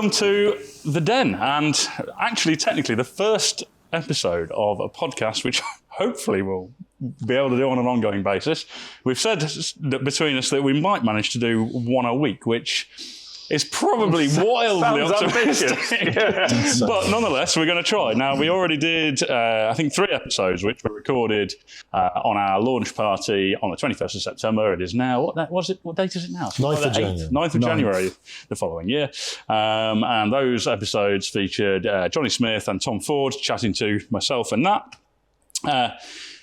welcome to The Den, and actually, technically, the first episode of a podcast which hopefully we'll be able to do on an ongoing basis. We've said that between us that we might manage to do one a week, which is probably wildly optimistic. Yeah. But nonetheless, we're going to try. Now, we already did, I think, 3 episodes, which were recorded on our launch party on the 21st of September. It is now, what date is it now? 9th of January. 9th of January the following year. And those episodes featured Johnny Smith and Tom Ford chatting to myself and Nat.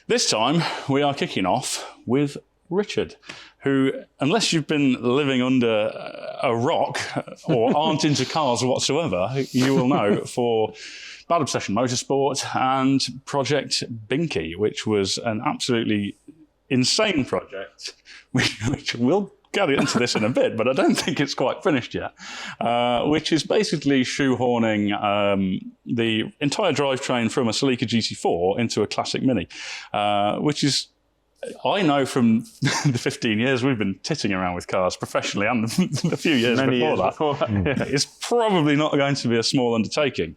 This time, we are kicking off with Richard, who, unless you've been living under a rock or aren't into cars whatsoever, you will know for Bad Obsession Motorsport and Project Binky, which was an absolutely insane project, which we'll get into this in a bit, but I don't think it's quite finished yet, which is basically shoehorning the entire drivetrain from a Celica GT4 into a classic Mini, which is, I know from the 15 years we've been titting around with cars professionally and the few years before that, it's probably not going to be a small undertaking.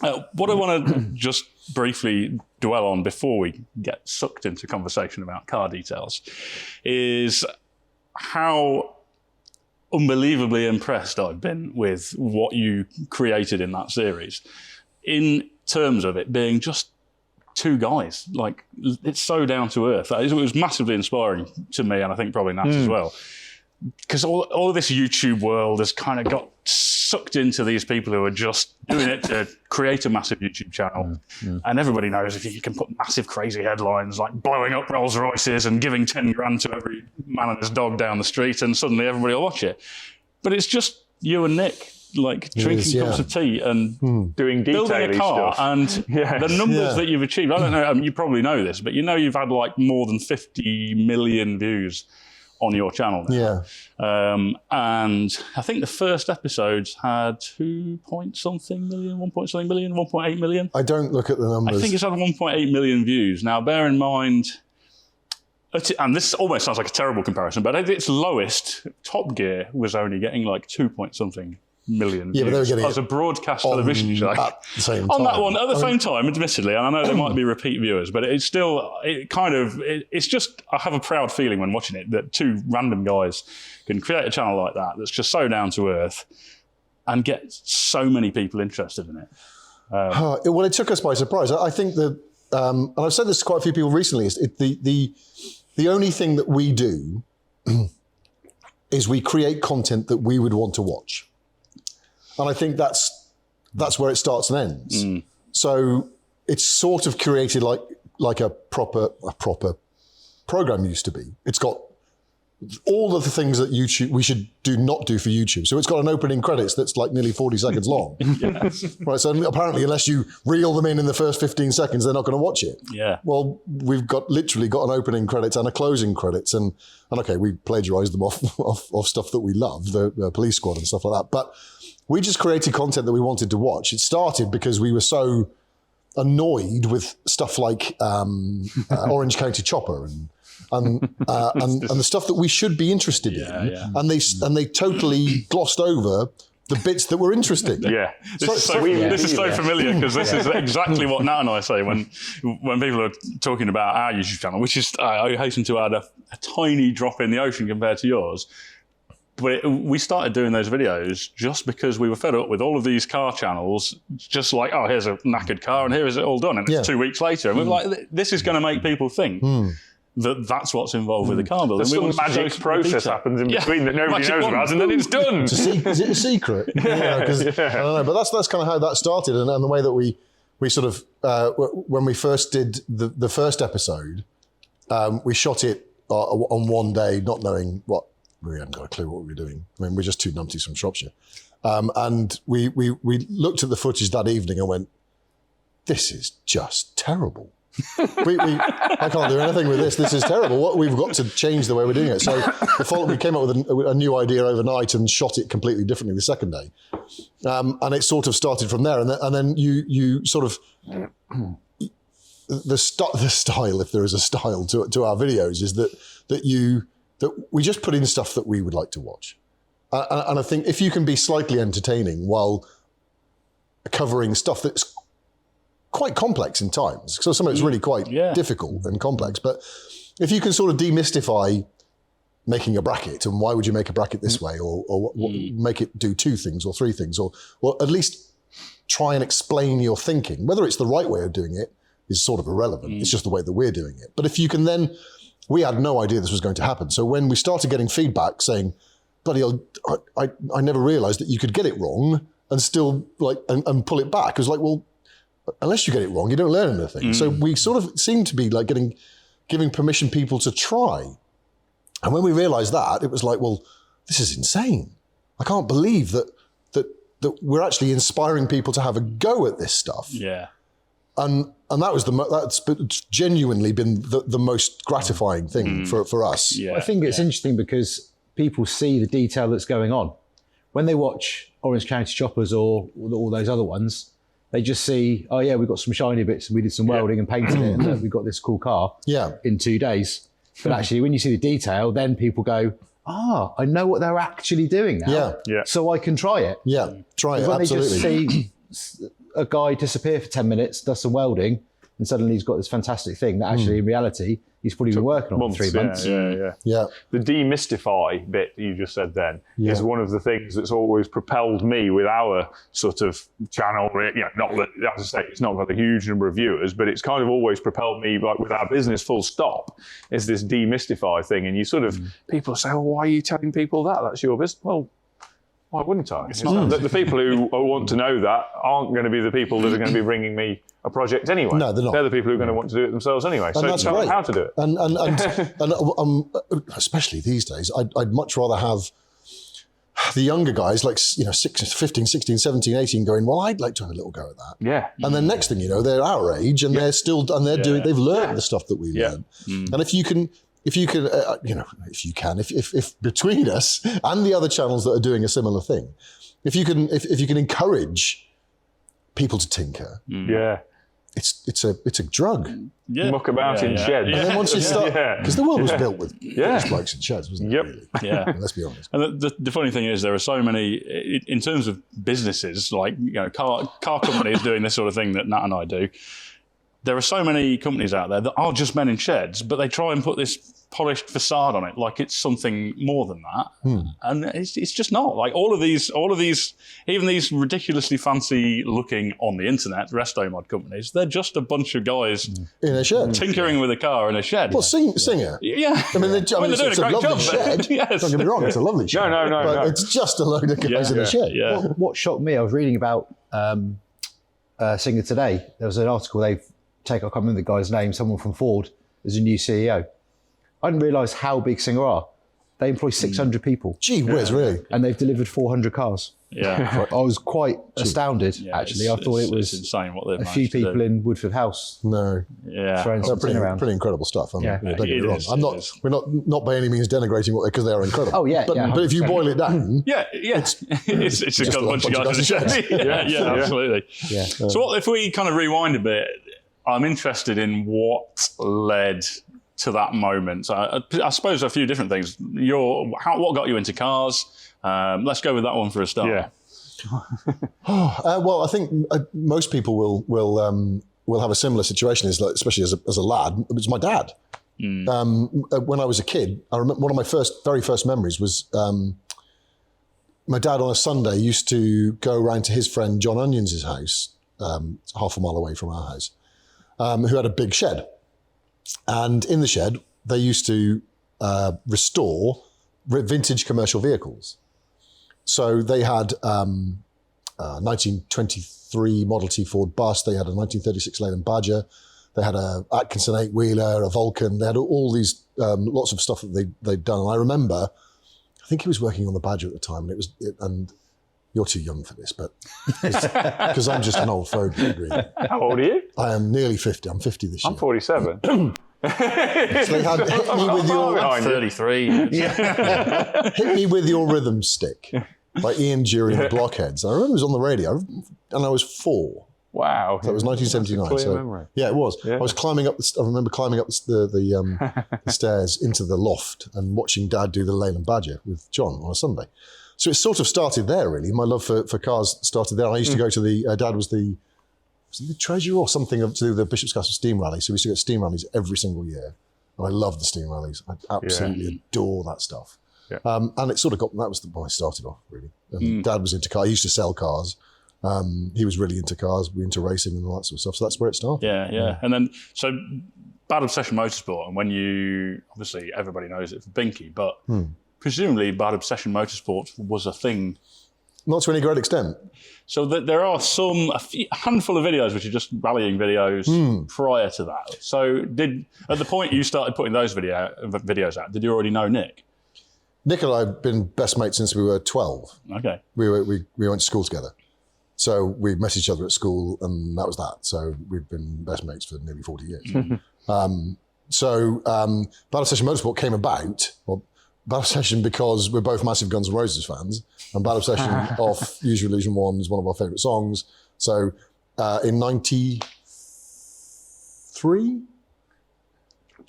What I want to just briefly dwell on before we get sucked into conversation about car details is how unbelievably impressed I've been with what you created in that series, in terms of it being just 2 guys. Like, it's so down to earth. It was massively inspiring to me, and I think probably Nat as well. Because all of this YouTube world has kind of got sucked into these people who are just doing it to create a massive YouTube channel. And everybody knows if you can put massive crazy headlines like blowing up Rolls Royces and giving 10 grand to every man and his dog down the street, and suddenly everybody will watch it. But it's just you and Nick, like drinking cups of tea and doing building a car stuff. and the numbers that you've achieved. I don't know, you probably know this, but you know you've had like more than 50 million views on your channel now. And I think the first episodes had 1.8 million. I don't look at the numbers. I think it's had 1.8 million views. Now, bear in mind, and this almost sounds like a terrible comparison, but at its lowest, Top Gear was only getting like 2-point-something million views. But they were getting as a broadcast television show. At the same on time. that one, at the same time, admittedly, and I know there might be repeat viewers, but it's still, it's just, I have a proud feeling when watching it that 2 random guys can create a channel like that that's just so down to earth and get so many people interested in it. Well, it took us by surprise. I think that, and I've said this to quite a few people recently, is the only thing that we do is we create content that we would want to watch. And I think that's where it starts and ends. So it's sort of created like a proper program used to be. It's got all of the things that YouTube we should not do for YouTube. So it's got an opening credits that's like nearly 40 seconds long. Right. So apparently, unless you reel them in the first 15 seconds, they're not going to watch it. Yeah. Well, we've literally got an opening credits and a closing credits, and okay, we plagiarized them off stuff that we love, the Police Squad and stuff like that. But we just created content that we wanted to watch. It started because we were so annoyed with stuff like Orange County Chopper and the stuff that we should be interested in. And they totally glossed over the bits that were interesting. This is so familiar, because this is exactly what Nat and I say when people are talking about our YouTube channel, which is, I hasten to add, a tiny drop in the ocean compared to yours. But we started doing those videos just because we were fed up with all of these car channels, just like, oh, here's a knackered car and here is it all done. And it's 2 weeks later. And we're like, this is going to make people think that's what's involved with the car build. Some magic process happens in between that nobody knows about, and then it's done. Is it a secret? I don't know, but that's kind of how that started, and the way that we sort of, when we first did the first episode, we shot it on one day, not knowing what, we hadn't got a clue what we were doing. I mean, we're just 2 numpties from Shropshire. And we looked at the footage that evening and went, this is just terrible. I can't do anything with this. This is terrible. We've got to change the way we're doing it. So we came up with a new idea overnight and shot it completely differently the second day. And it sort of started from there. And then you sort of, the style, if there is a style to our videos, is that we just put in stuff that we would like to watch. And I think if you can be slightly entertaining while covering stuff that's quite complex in times, so some of it's really quite difficult and complex, but if you can sort of demystify making a bracket and why would you make a bracket this way, or make it do 2 things or 3 things, or at least try and explain your thinking. Whether it's the right way of doing it is sort of irrelevant. It's just the way that we're doing it. But if you can then, we had no idea this was going to happen. So when we started getting feedback saying, bloody hell, I never realized that you could get it wrong and still and pull it back. It was like, well, unless you get it wrong, you don't learn anything. So we sort of seemed to be like giving permission people to try. And when we realized that, it was like, well, this is insane. I can't believe that we're actually inspiring people to have a go at this stuff. Yeah. And that's genuinely been the most gratifying thing for us. Yeah. I think it's interesting because people see the detail that's going on. When they watch Orange County Choppers or all those other ones, they just see, oh yeah, we've got some shiny bits and we did some welding and painted it and we've got this cool car in 2 days. But actually, when you see the detail, then people go, I know what they're actually doing now. Yeah. So I can try it. Yeah, try it, When absolutely. they just see a guy disappear for 10 minutes, does some welding, and suddenly he's got this fantastic thing that actually in reality, he's probably been working on for 3 months. Yeah. The demystify bit you just said then is one of the things that's always propelled me with our sort of channel. Not that, as I say, it's not got a huge number of viewers, but it's kind of always propelled me, like with our business full stop, is this demystify thing. And you sort of, people say, well, why are you telling people that? That's your business. Well, why wouldn't I? It's not the people who want to know that aren't going to be the people that are going to be bringing me a project anyway. No, they're not. They're the people who are going to want to do it themselves anyway. So that's tell them great. how to do it. And especially these days, I'd much rather have the younger guys, like 15, 16, 17, 18, going, well, I'd like to have a little go at that. Yeah. And then next thing you know, they're our age and they're still, and they're doing, they've learned the stuff that we learn. And if between us and the other channels that are doing a similar thing, if you can encourage people to tinker, it's a drug. Muck about in sheds. And then once you start, because the world was built with British blokes in sheds, wasn't it? Really? Yeah. Let's be honest. And the funny thing is, there are so many, in terms of businesses, like car companies doing this sort of thing that Nat and I do. There are so many companies out there that are just men in sheds, but they try and put this polished facade on it like it's something more than that. And it's just not. Like all of these, even these ridiculously fancy looking on the internet resto mod companies, they're just a bunch of guys in a shed, tinkering with a car in a shed. Well, singer. Yeah. I mean, they're doing it's a great job. shed. Yes. Don't get me wrong, it's a lovely shed. No. It's just a load of guys in a shed. Yeah. What shocked me, I was reading about Singer today. There was an article I can't remember the guy's name, someone from Ford as a new CEO. I didn't realise how big Singer are. They employ 600 people. Gee whiz, really? And they've delivered 400 cars. Yeah. I was quite astounded, actually. I thought it was insane what they've a few people in Woodford House. No. Yeah. Throwing They're something around. pretty incredible stuff. Don't get me wrong. We're not by any means denigrating what because they are incredible. Oh, yeah. But if you boil it down. It's just got a bunch of guys in the shed. Yeah, absolutely. Yeah. So what if we kind of rewind a bit? I'm interested in what led to that moment. I suppose a few different things. What got you into cars? Let's go with that one for a start. Yeah. Well, I think most people will have a similar situation, especially as a lad. It was my dad. When I was a kid, I remember one of my very first memories was my dad on a Sunday used to go around to his friend John Onions' house, half a mile away from our house, who had a big shed. And in the shed, they used to restore vintage commercial vehicles. So they had 1923 Model T Ford bus. They had a 1936 Leyland Badger. They had a Atkinson 8-wheeler, a Vulcan. They had all these lots of stuff that they'd done. And I remember, I think he was working on the Badger at the time, and you're too young for this, but because I'm just an old fogey, really. How old are you? I am nearly 50. I'm 50 this year. I'm 47. So they had hit me with your I'm 33. Hit Me With Your Rhythm Stick by Ian Dury and the Blockheads. I remember it was on the radio, and I was 4. Wow. So it was 1979. That's a clear memory. Yeah, it was. Yeah. I was climbing up. I remember climbing up the stairs into the loft and watching Dad do the Leyland Badger with John on a Sunday. So it sort of started there, really. My love for cars started there. I used to go to Dad was the treasurer or something to do with the Bishop's Castle Steam Rally. So we used to go to steam rallies every single year. And I loved the steam rallies. I absolutely adore that stuff. Yeah. And it sort of that was the way I started off, really. And Dad was into cars. He used to sell cars. He was really into cars, into racing and all that sort of stuff. So that's where it started. Yeah. And then, so Bad Obsession Motorsport, and when you, obviously everybody knows it for Binky, but presumably Bad Obsession Motorsport was a thing. Not to any great extent. So there are a handful of videos which are just rallying videos prior to that. So at the point you started putting those videos out, did you already know Nick? Nick and I have been best mates since we were 12. Okay. We went to school together. So we met each other at school and that was that. So we've been best mates for nearly 40 years. Bad Obsession Motorsport came about, Bad Obsession because we're both massive Guns N' Roses fans, and Bad Obsession off Use Your Illusion 1 is one of our favourite songs. So in 93, do you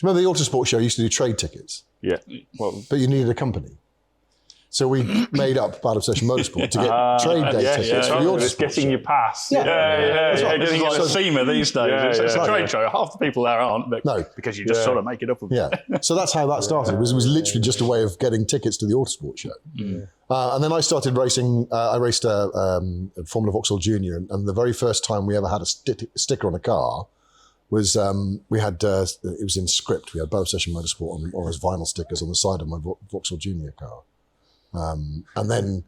remember the Autosport show used to do trade tickets? Yeah. But you needed a company. So we made up Bad Obsession Motorsport to get trade day tickets for the Autosport Just getting your pass. Getting like a SEMA these days. It's a trade show. Half the people there aren't, but because you just sort of make it up. So that's how that started. It was literally just a way of getting tickets to the Autosport show. And then I started racing. I raced Formula Vauxhall Junior, and the very first time we ever had a sticker on a car was we had it was in script. We had Bad Obsession Motorsport on as vinyl stickers on the side of my Vauxhall Junior car. And then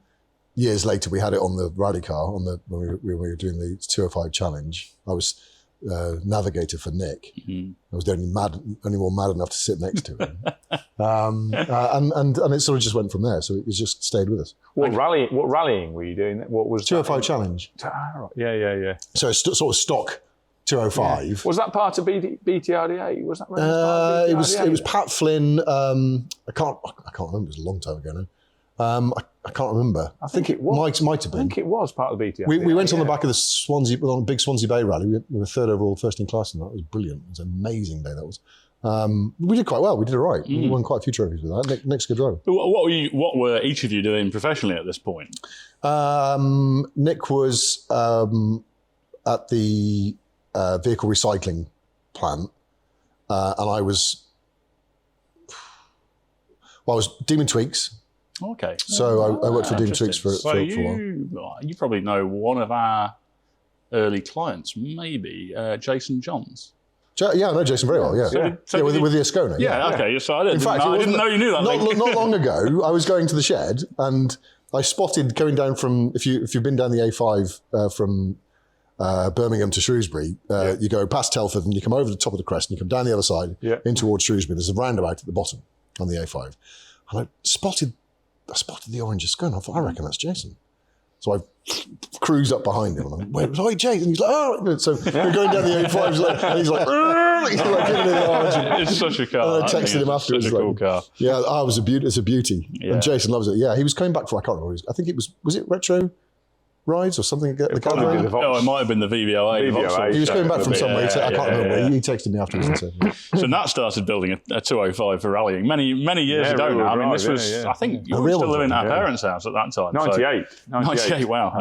years later, we had it on the rally car when we were doing the 205 challenge. I was navigator for Nick. I was the only one mad enough to sit next to him. And it sort of just went from there. So it just stayed with us. What rallying were you doing? What was 205 challenge? Yeah. So it's sort of stock 205. Yeah. Was that part of BTRDA? Was that part of BTRDA? It was Pat Flynn. I can't remember. It was a long time ago now. I can't remember. I think it was. Might have been. I think it was part of the BTR. We went on the back of the Swansea, on Big Swansea Bay rally. We were third overall, first in class in that. It was brilliant. It was an amazing day, that was. We did quite well. We did all right. We won quite a few trophies with that. Nick's a good driver. What were each of you doing professionally at this point? Nick was at the vehicle recycling plant, and I was Demon Tweaks. Okay. So I worked for Demon Tweaks for a while. You probably know one of our early clients, maybe Jason Johns. I know Jason very well, with the Ascona. Yeah, okay. So I didn't know you knew that. Not long ago, I was going to the shed and I spotted going down from, if you've been down the A5 from Birmingham to Shrewsbury, you go past Telford and you come over the top of the crest and you come down the other side in towards Shrewsbury. There's a roundabout at the bottom on the A5. And I spotted the orange Ascona. I thought, I reckon that's Jason. So I cruised up behind him and I went, "Hi, Jason." He's like, "Oh." So we're going down the A5 and he's like, giving it the orange. It's such a car. And I texted him afterwards. Such a cool car. Yeah, it's a beauty. Yeah. And Jason loves it. Yeah, he was coming back for, I can't remember. I think it was it Retro Rides or something? It might have been the VVOA. He was coming back from somewhere. I can't remember. He texted me afterwards and said. So Nat started building a 205 for rallying many years ago now. I mean, this was, I think you were still living at our parents' house at that time. 98. 98, wow.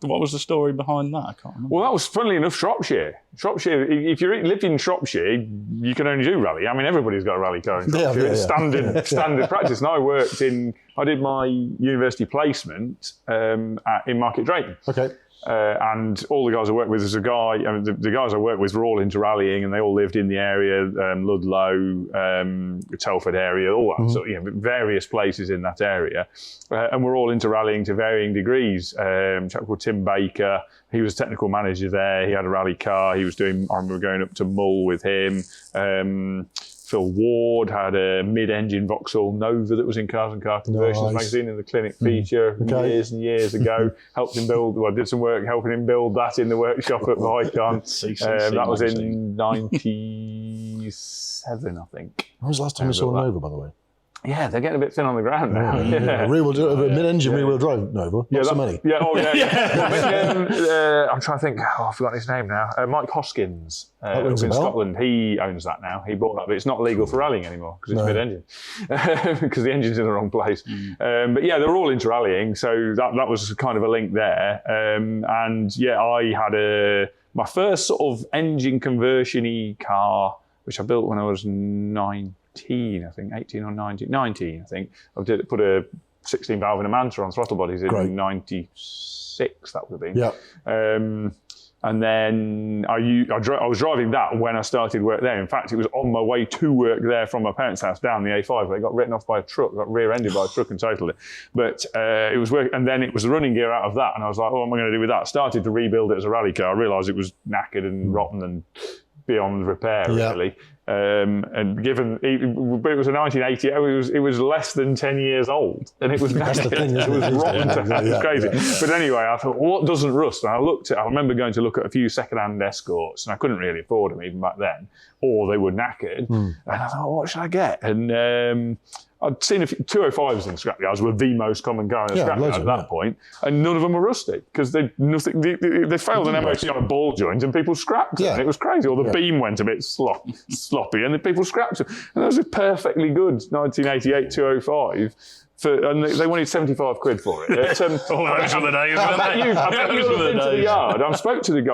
And what was the story behind that? I can't remember. Well, that was, funnily enough, Shropshire. If you lived in Shropshire, you can only do rally. I mean, everybody's got a rally car in Shropshire. It's standard practice. And I did my university placement in Market Drayton. Okay. And all the guys I worked with, there's a guy, the guys I worked with were all into rallying and they all lived in the area, Ludlow, Telford area, all that sort of, various places in that area. And we're all into rallying to varying degrees. A chap called Tim Baker, he was technical manager there. He had a rally car. I remember going up to Mull with him. Phil Ward had a mid-engine Vauxhall Nova that was in Cars and Car Conversions magazine in the clinic feature years and years ago. Helped him did some work helping him build that in the workshop at Vicon. That was in 97, I think. When was the last time you saw a Nova, by the way? Yeah, they're getting a bit thin on the ground now. Mid-engine rear-wheel drive Nova. Not so many. Yeah, I'm trying to think. I've forgotten his name now. Mike Hoskins up in Scotland. He owns that now. He bought that, but it's not legal for rallying anymore because it's mid-engine. Because the engine's in the wrong place. But yeah, they're all into rallying, so that was kind of a link there. And yeah, I had my first sort of engine conversion-y car, which I built when I was 19, I think, 18 or 19, I think. I put a 16 valve in a Manta on throttle bodies in 96, that would have been. Yeah. And then I was driving that when I started work there. In fact, it was on my way to work there from my parents' house down the A5 where it got written off by a truck, got rear-ended by a truck and totaled it. But it was work, and then it was the running gear out of that, and I was like, what am I going to do with that? Started to rebuild it as a rally car. I realised it was knackered and rotten and beyond repair, really. And given, but it was a 1980, it was less than 10 years old, and it was knackered. It was rotten. It was crazy. Yeah. But anyway, I thought, what doesn't rust? And I remember going to look at a few second-hand Escorts, and I couldn't really afford them even back then, or they were knackered. And I thought, what should I get? And I'd seen a few 205s in scrapyards were the most common car in a scrapyard at that point, and none of them were rusty because they failed an MOT on a ball joint and people scrapped them. And it was crazy. Or the beam went a bit sloppy and the people scrapped them. And that was a perfectly good 1988 205. And they wanted 75 quid for it. Those were the days. You've been to the yard. I spoke to him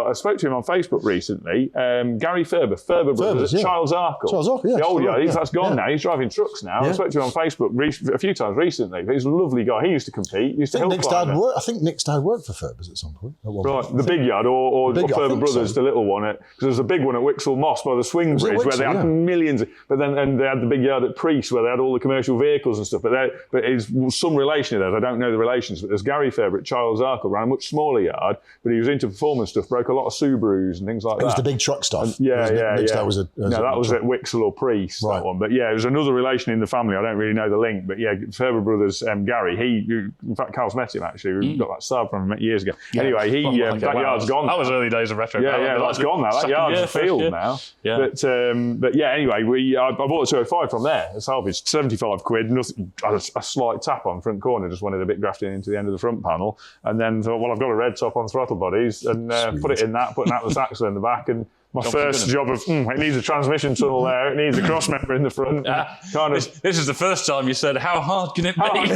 on Facebook recently. Gary Ferber Brothers at Charles Arkle. Charles Arkle, yeah. The old yard. That's gone now. He's driving trucks now. I spoke to him on Facebook a few times recently. But he's a lovely guy. He used to compete. He used to help I think Nick's dad worked for Ferbers at some point. Right, the big yard or Ferber Brothers, the little one. Because there's a big one at Wixell Moss by the swing bridge where they had millions. But then they had the big yard at Priest where they had all the commercial vehicles and stuff. But some relation to that. I don't know the relations, but there's Gary Ferber at Charles Arkle, ran a much smaller yard, but he was into performance stuff, broke a lot of Subarus and things like that. It was the big truck stuff. And, that was at Wixell or Priest, that one. But yeah, it was another relation in the family. I don't really know the link, but yeah, Ferber Brothers, Gary, in fact, Carl's met him actually. We got that Saab from him years ago. Yeah. Anyway, that yard's gone. That was early days of retro. Yeah, that's gone now. That yard's a field now. Yeah. But yeah, anyway, I bought a 205 from there, a salvage, 75 quid, nothing, a slight tap on front corner, just wanted a bit grafting into the end of the front panel, and then thought, well, I've got a red top on throttle bodies, and put it in that, put an Atlas axle in the back, and my first job of, it needs a transmission tunnel there, it needs a cross member in the front. This is the first time you said, how hard can it be? And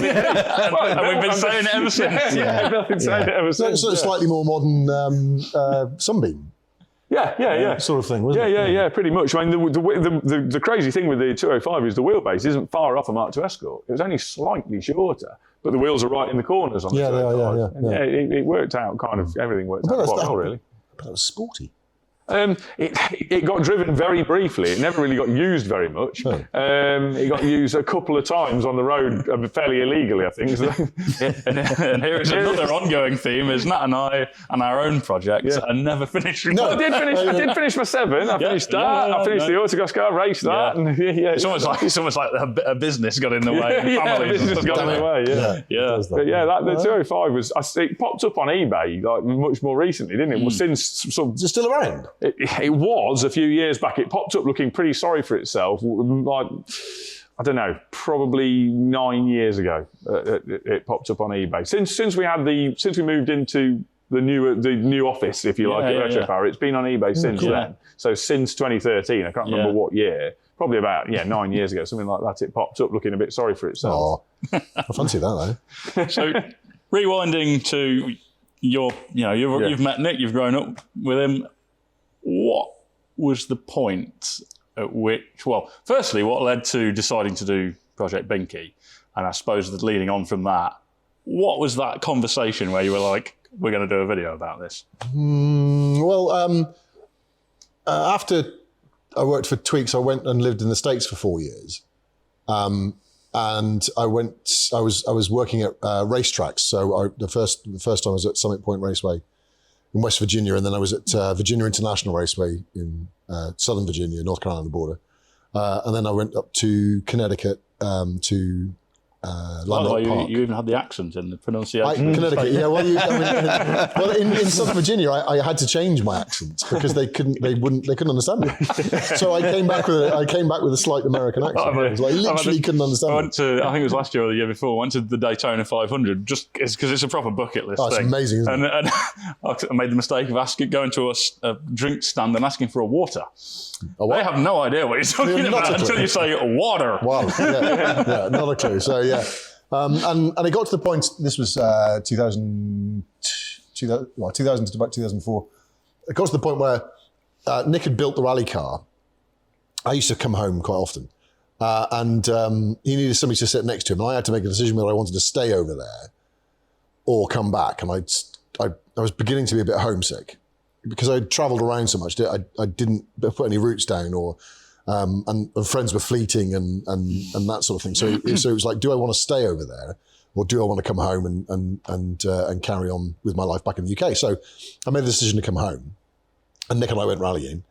we've been saying it ever since. We've been saying it ever since. So it's slightly more modern Sunbeam. Yeah. Sort of thing, wasn't it? Yeah, pretty much. I mean, the crazy thing with the 205 is the wheelbase isn't far off a Mark II Escort. It was only slightly shorter, but the wheels are right in the corners on the 205. It worked out kind of, everything worked out quite well, really. But it was sporty. It got driven very briefly. It never really got used very much. Oh. It got used a couple of times on the road, fairly illegally, I think. And here is another ongoing theme: is Nat and I and our own projects are never finished. No, I did finish my 7. I finished that. I finished the Autogos car, raced that. And, it's almost like a business got in the way. Business got in the way. But the 205 it popped up on eBay like much more recently, didn't it? Well, since is it still around? It was a few years back. It popped up looking pretty sorry for itself. Like, I don't know, probably 9 years ago. It popped up on eBay. Since we moved into the new office, if you like, at Retro Power, it's been on eBay since then. So since 2013, I can't remember what year. Probably about 9 years ago, something like that. It popped up looking a bit sorry for itself. Oh, I fancy that though. So rewinding to you've met Nick, you've grown up with him. What was the point at which, firstly, what led to deciding to do Project Binky? And I suppose that leading on from that, what was that conversation where you were like, we're going to do a video about this? After I worked for Tweaks, I went and lived in the States for 4 years. And I was working at racetracks. So the first time I was at Summit Point Raceway in West Virginia, and then I was at Virginia International Raceway in Southern Virginia, North Carolina border. And then I went up to Connecticut to By the way, Landmark Park. you even had the accent in the pronunciation. Connecticut, yeah. Well, in Southern Virginia, I had to change my accent because they couldn't understand me. So I came back with a slight American accent. I literally couldn't understand me. I think it was last year or the year before. I went to the Daytona 500 just because it's a proper bucket list That's thing. amazing, isn't and I made the mistake of going to a drink stand and asking for a water. They have no idea what you're talking about until you say water. Wow, yeah, not a clue. So yeah, and it got to the point. This was 2000 to about 2004. It got to the point where Nick had built the rally car. I used to come home quite often, and he needed somebody to sit next to him, and I had to make a decision whether I wanted to stay over there or come back. And I was beginning to be a bit homesick, because I'd travelled around so much, I didn't put any roots down, or and friends were fleeting and that sort of thing. So it was like, do I want to stay over there, or do I want to come home and carry on with my life back in the UK? So I made the decision to come home, and Nick and I went rallying.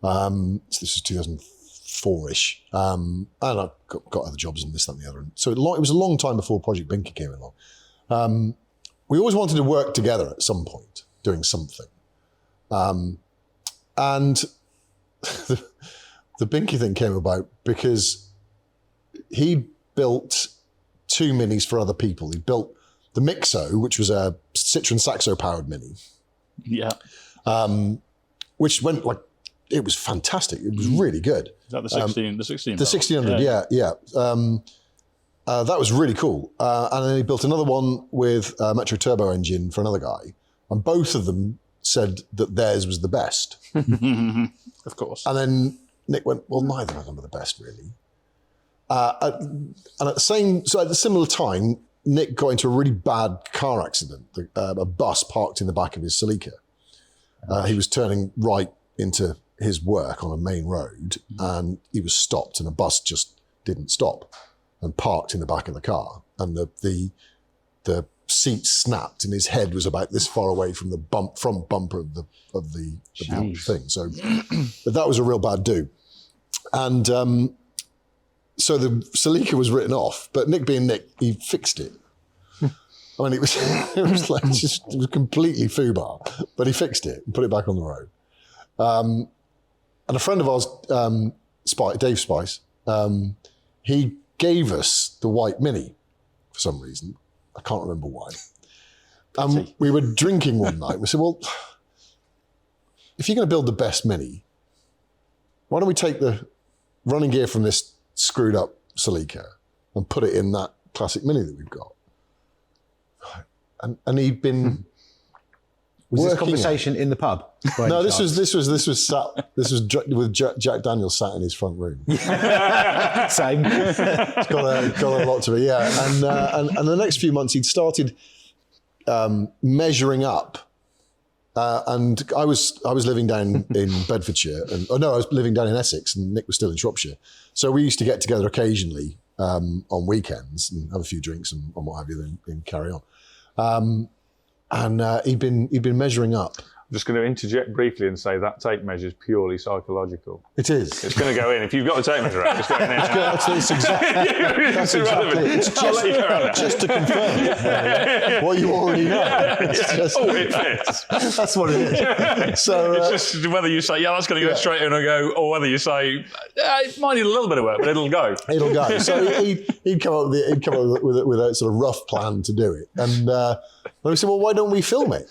So this was 2004-ish, and I got other jobs and this, that, and the other. So it was a long time before Project Binky came along. We always wanted to work together at some point, doing something. And the Binky thing came about because he built 2 minis for other people. He built the Mixo, which was a Citroen Saxo powered mini. Yeah. Which went it was fantastic. It was really good. Is that the 16? The 16. The 1600, yeah. That was really cool. And then he built another one with a Metro Turbo engine for another guy. And both of them said that theirs was the best. Of course. And then Nick went, well, neither of them are the best, really. And at the similar time, Nick got into a really bad car accident. A bus parked in the back of his Celica. He was turning right into his work on a main road, and he was stopped, and a bus just didn't stop and parked in the back of the car. And the seat snapped, and his head was about this far away from the front bumper of the thing. So that was a real bad do. And so the Celica was written off, but Nick being Nick, he fixed it. I mean, it was completely foobar, but he fixed it and put it back on the road. And a friend of ours, Dave Spice, he gave us the white Mini for some reason. I can't remember why. We were drinking one night. We said, well, if you're going to build the best Mini, why don't we take the running gear from this screwed up Celica and put it in that classic Mini that we've got? And he'd been Was this conversation in the pub? No, this was with Jack Daniels sat in his front room. Same. It's got a lot to it, yeah. And the next few months he'd started measuring up. And I was living down in Bedfordshire, I was living down in Essex, and Nick was still in Shropshire. So we used to get together occasionally on weekends and have a few drinks and what have you, then carry on. And he'd been measuring up. I'm just going to interject briefly and say that tape measure is purely psychological. It is. It's going to go in. If you've got the tape measure out, just go in there. That's exactly it. It's just to confirm what you already know. It fits. That's what it is. So it's just whether you say, that's going to go straight in or go, or whether you say, it might need a little bit of work, but it'll go. It'll go. So he'd come up with a sort of rough plan to do it. And we said, well, why don't we film it?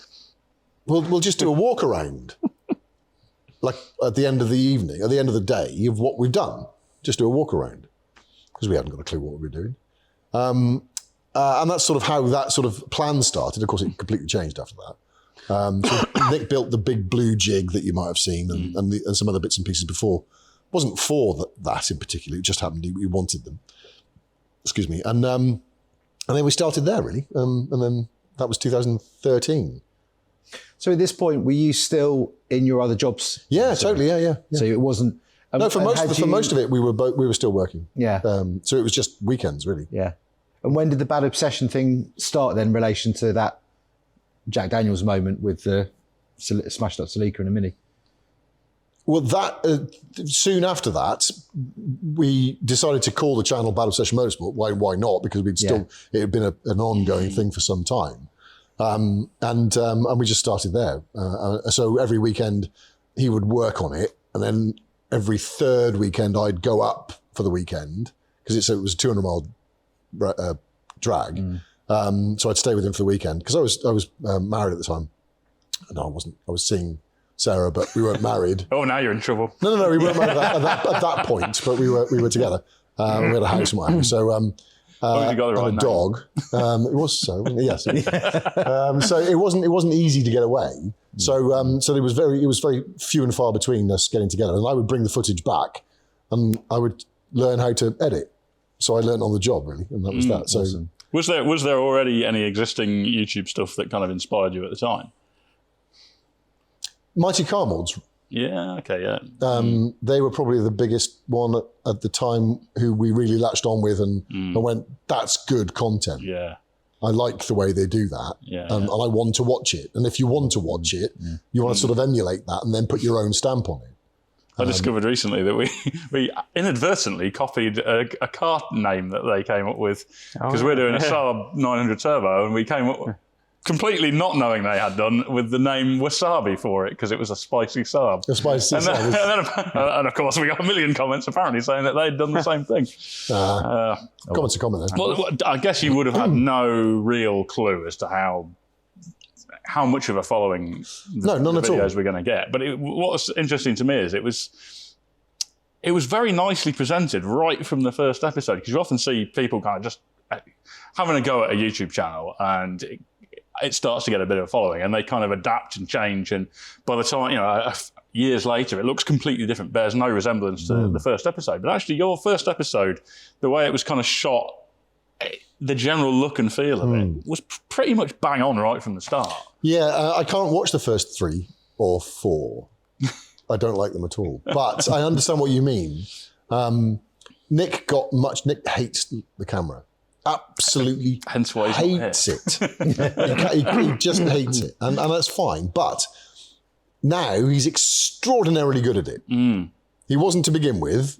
We'll just do a walk around, like at the end of the evening, at the end of the day of what we've done. Just do a walk around, because we hadn't got a clue what we were doing. And that's sort of how that sort of plan started. Of course, it completely changed after that. So Nick built the big blue jig that you might have seen, and some other bits and pieces before. It wasn't for that in particular. It just happened he wanted them. Excuse me. And then we started there, really. And then that was 2013. So at this point, were you still in your other jobs? Yeah, totally. Yeah. So it wasn't. No, for most of it, we were still working. Yeah. So it was just weekends, really. Yeah. And when did the bad obsession thing start then, in relation to that Jack Daniels moment with the smashed up Celica and a Mini? Well, soon after that, we decided to call the channel Battle Session Motorsport. Why not? Because it had been an ongoing thing for some time, and we just started there. So every weekend he would work on it, and then every third weekend I'd go up for the weekend because it was a 200-mile drag. So I'd stay with him for the weekend because I was married at the time. No, I wasn't. I was seeing Sarah, but we weren't married. Oh, now you're in trouble. No, we weren't married at that point, but we were together. We had a house and what have you. So, you got the right and a name. dog. It was so, wasn't it? Yes. So it wasn't easy to get away. So it was very few and far between us getting together. And I would bring the footage back, and I would learn how to edit. So I learned on the job really, and that was that. So Awesome. Was there already any existing YouTube stuff that kind of inspired you at the time? Mighty Car Mods. Yeah. Okay. Yeah. They were probably the biggest one at the time who we really latched on with and went, that's good content. Yeah. I like the way they do that. Yeah, and I want to watch it. And if you want to watch it, you want to sort of emulate that and then put your own stamp on it. I discovered recently that we inadvertently copied a car name that they came up with because we're doing a Saab 900 Turbo, and we came up completely not knowing they had done with the name Wasabi for it because it was a spicy Saab. A spicy Saab. And of course, we got a million comments apparently saying that they'd done the same thing. Comments are common then. Well, I guess you would have had no real clue as to how much of a following the none at all. videos we're going to get. But what was interesting to me is it was very nicely presented right from the first episode, because you often see people kind of just having a go at a YouTube channel and it starts to get a bit of a following and they kind of adapt and change. And by the time, years later, it looks completely different, bears no resemblance to the first episode. But actually your first episode, the way it was kind of shot, the general look and feel of it was pretty much bang on right from the start. Yeah, I can't watch the first 3 or 4. I don't like them at all. But I understand what you mean. Nick hates the camera. Absolutely Hence why he's hates it. He just hates it. And that's fine. But now he's extraordinarily good at it. He wasn't to begin with,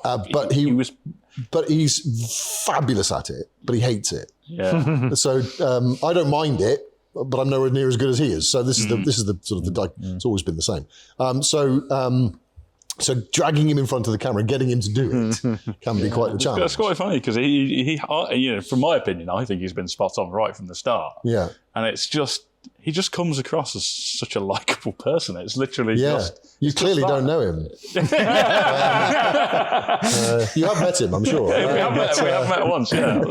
but he's fabulous at it, but he hates it. Yeah. So I don't mind it, but I'm nowhere near as good as he is. So this is the sort of it's always been the same. So dragging him in front of the camera and getting him to do it can be quite the challenge. That's quite funny because he from my opinion, I think he's been spot on right from the start. Yeah. And he just comes across as such a likable person. It's literally You clearly don't know him. You have met him, I'm sure. We have met once, yeah.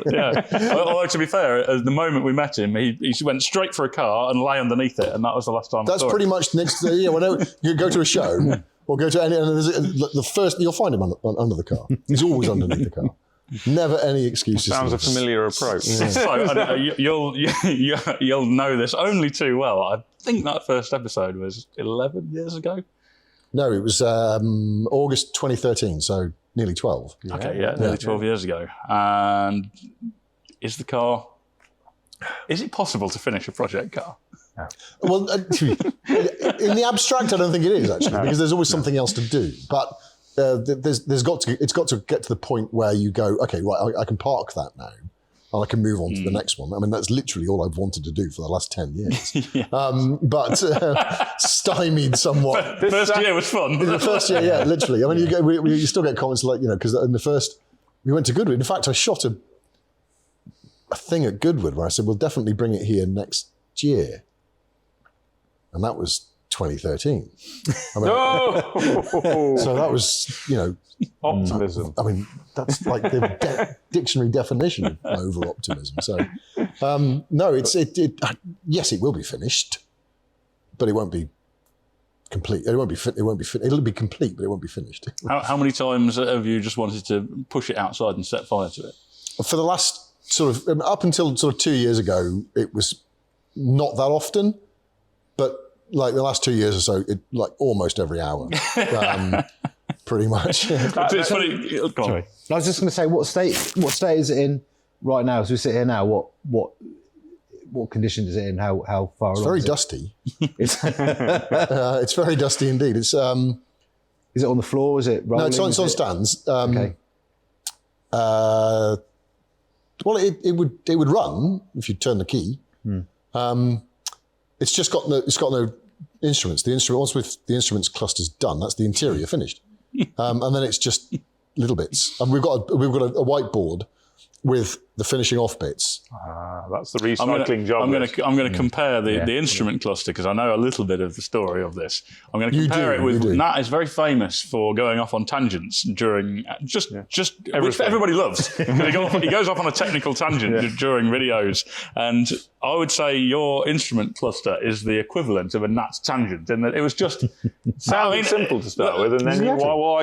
Although, to be fair, at the moment we met him, he went straight for a car and lay underneath it, and that was the last time That's I saw pretty it. much next to, whenever you go to a show or go to any, and the first, you'll find him under the car. He's always underneath the car. Never any excuses. Sounds a familiar approach. So you'll know this only too well. I think that first episode was 11 years ago. No, it was August 2013, so nearly 12. Nearly 12 years ago. And is it possible to finish a project car? Well, in the abstract, I don't think it is actually, because there's always something else to do. But it's got to get to the point where you go, okay, right, I can park that now, and I can move on to the next one. I mean, that's literally all I've wanted to do for the last 10 years. But stymied somewhat. First year was fun. The first year, yeah, literally. I mean, you still get comments like, because in the first, we went to Goodwood. In fact, I shot a thing at Goodwood where I said, we'll definitely bring it here next year. And that was 2013. I mean, so that was, optimism. I mean, that's like the dictionary definition of over-optimism. So, no, yes, it will be finished, but it won't be complete. It'll be complete, but it won't be finished. How many times have you just wanted to push it outside and set fire to it? For the last up until 2 years ago, it was not that often, but like the last 2 years or so, almost every hour, pretty much. It's funny. Go on. Sorry. I was just going to say, what state is it in right now? As we sit here now, what condition is it in? How far along? It's very dusty. It's very dusty indeed. It's Is it on the floor? Is it rolling? No, it's on stands. Okay. Well, it would run if you turn the key. It's just got no instruments. Once the instruments cluster's done, that's the interior finished, and then it's just little bits. And we've got a whiteboard with the finishing off bits. That's the recycling job. I'm going to compare the instrument cluster because I know a little bit of the story of this. I'm going to compare it with Nat is very famous for going off on tangents during which everybody loves. He goes off on a technical tangent during videos, and I would say your instrument cluster is the equivalent of a Nat's tangent in that it was just sounds simple to start with, and then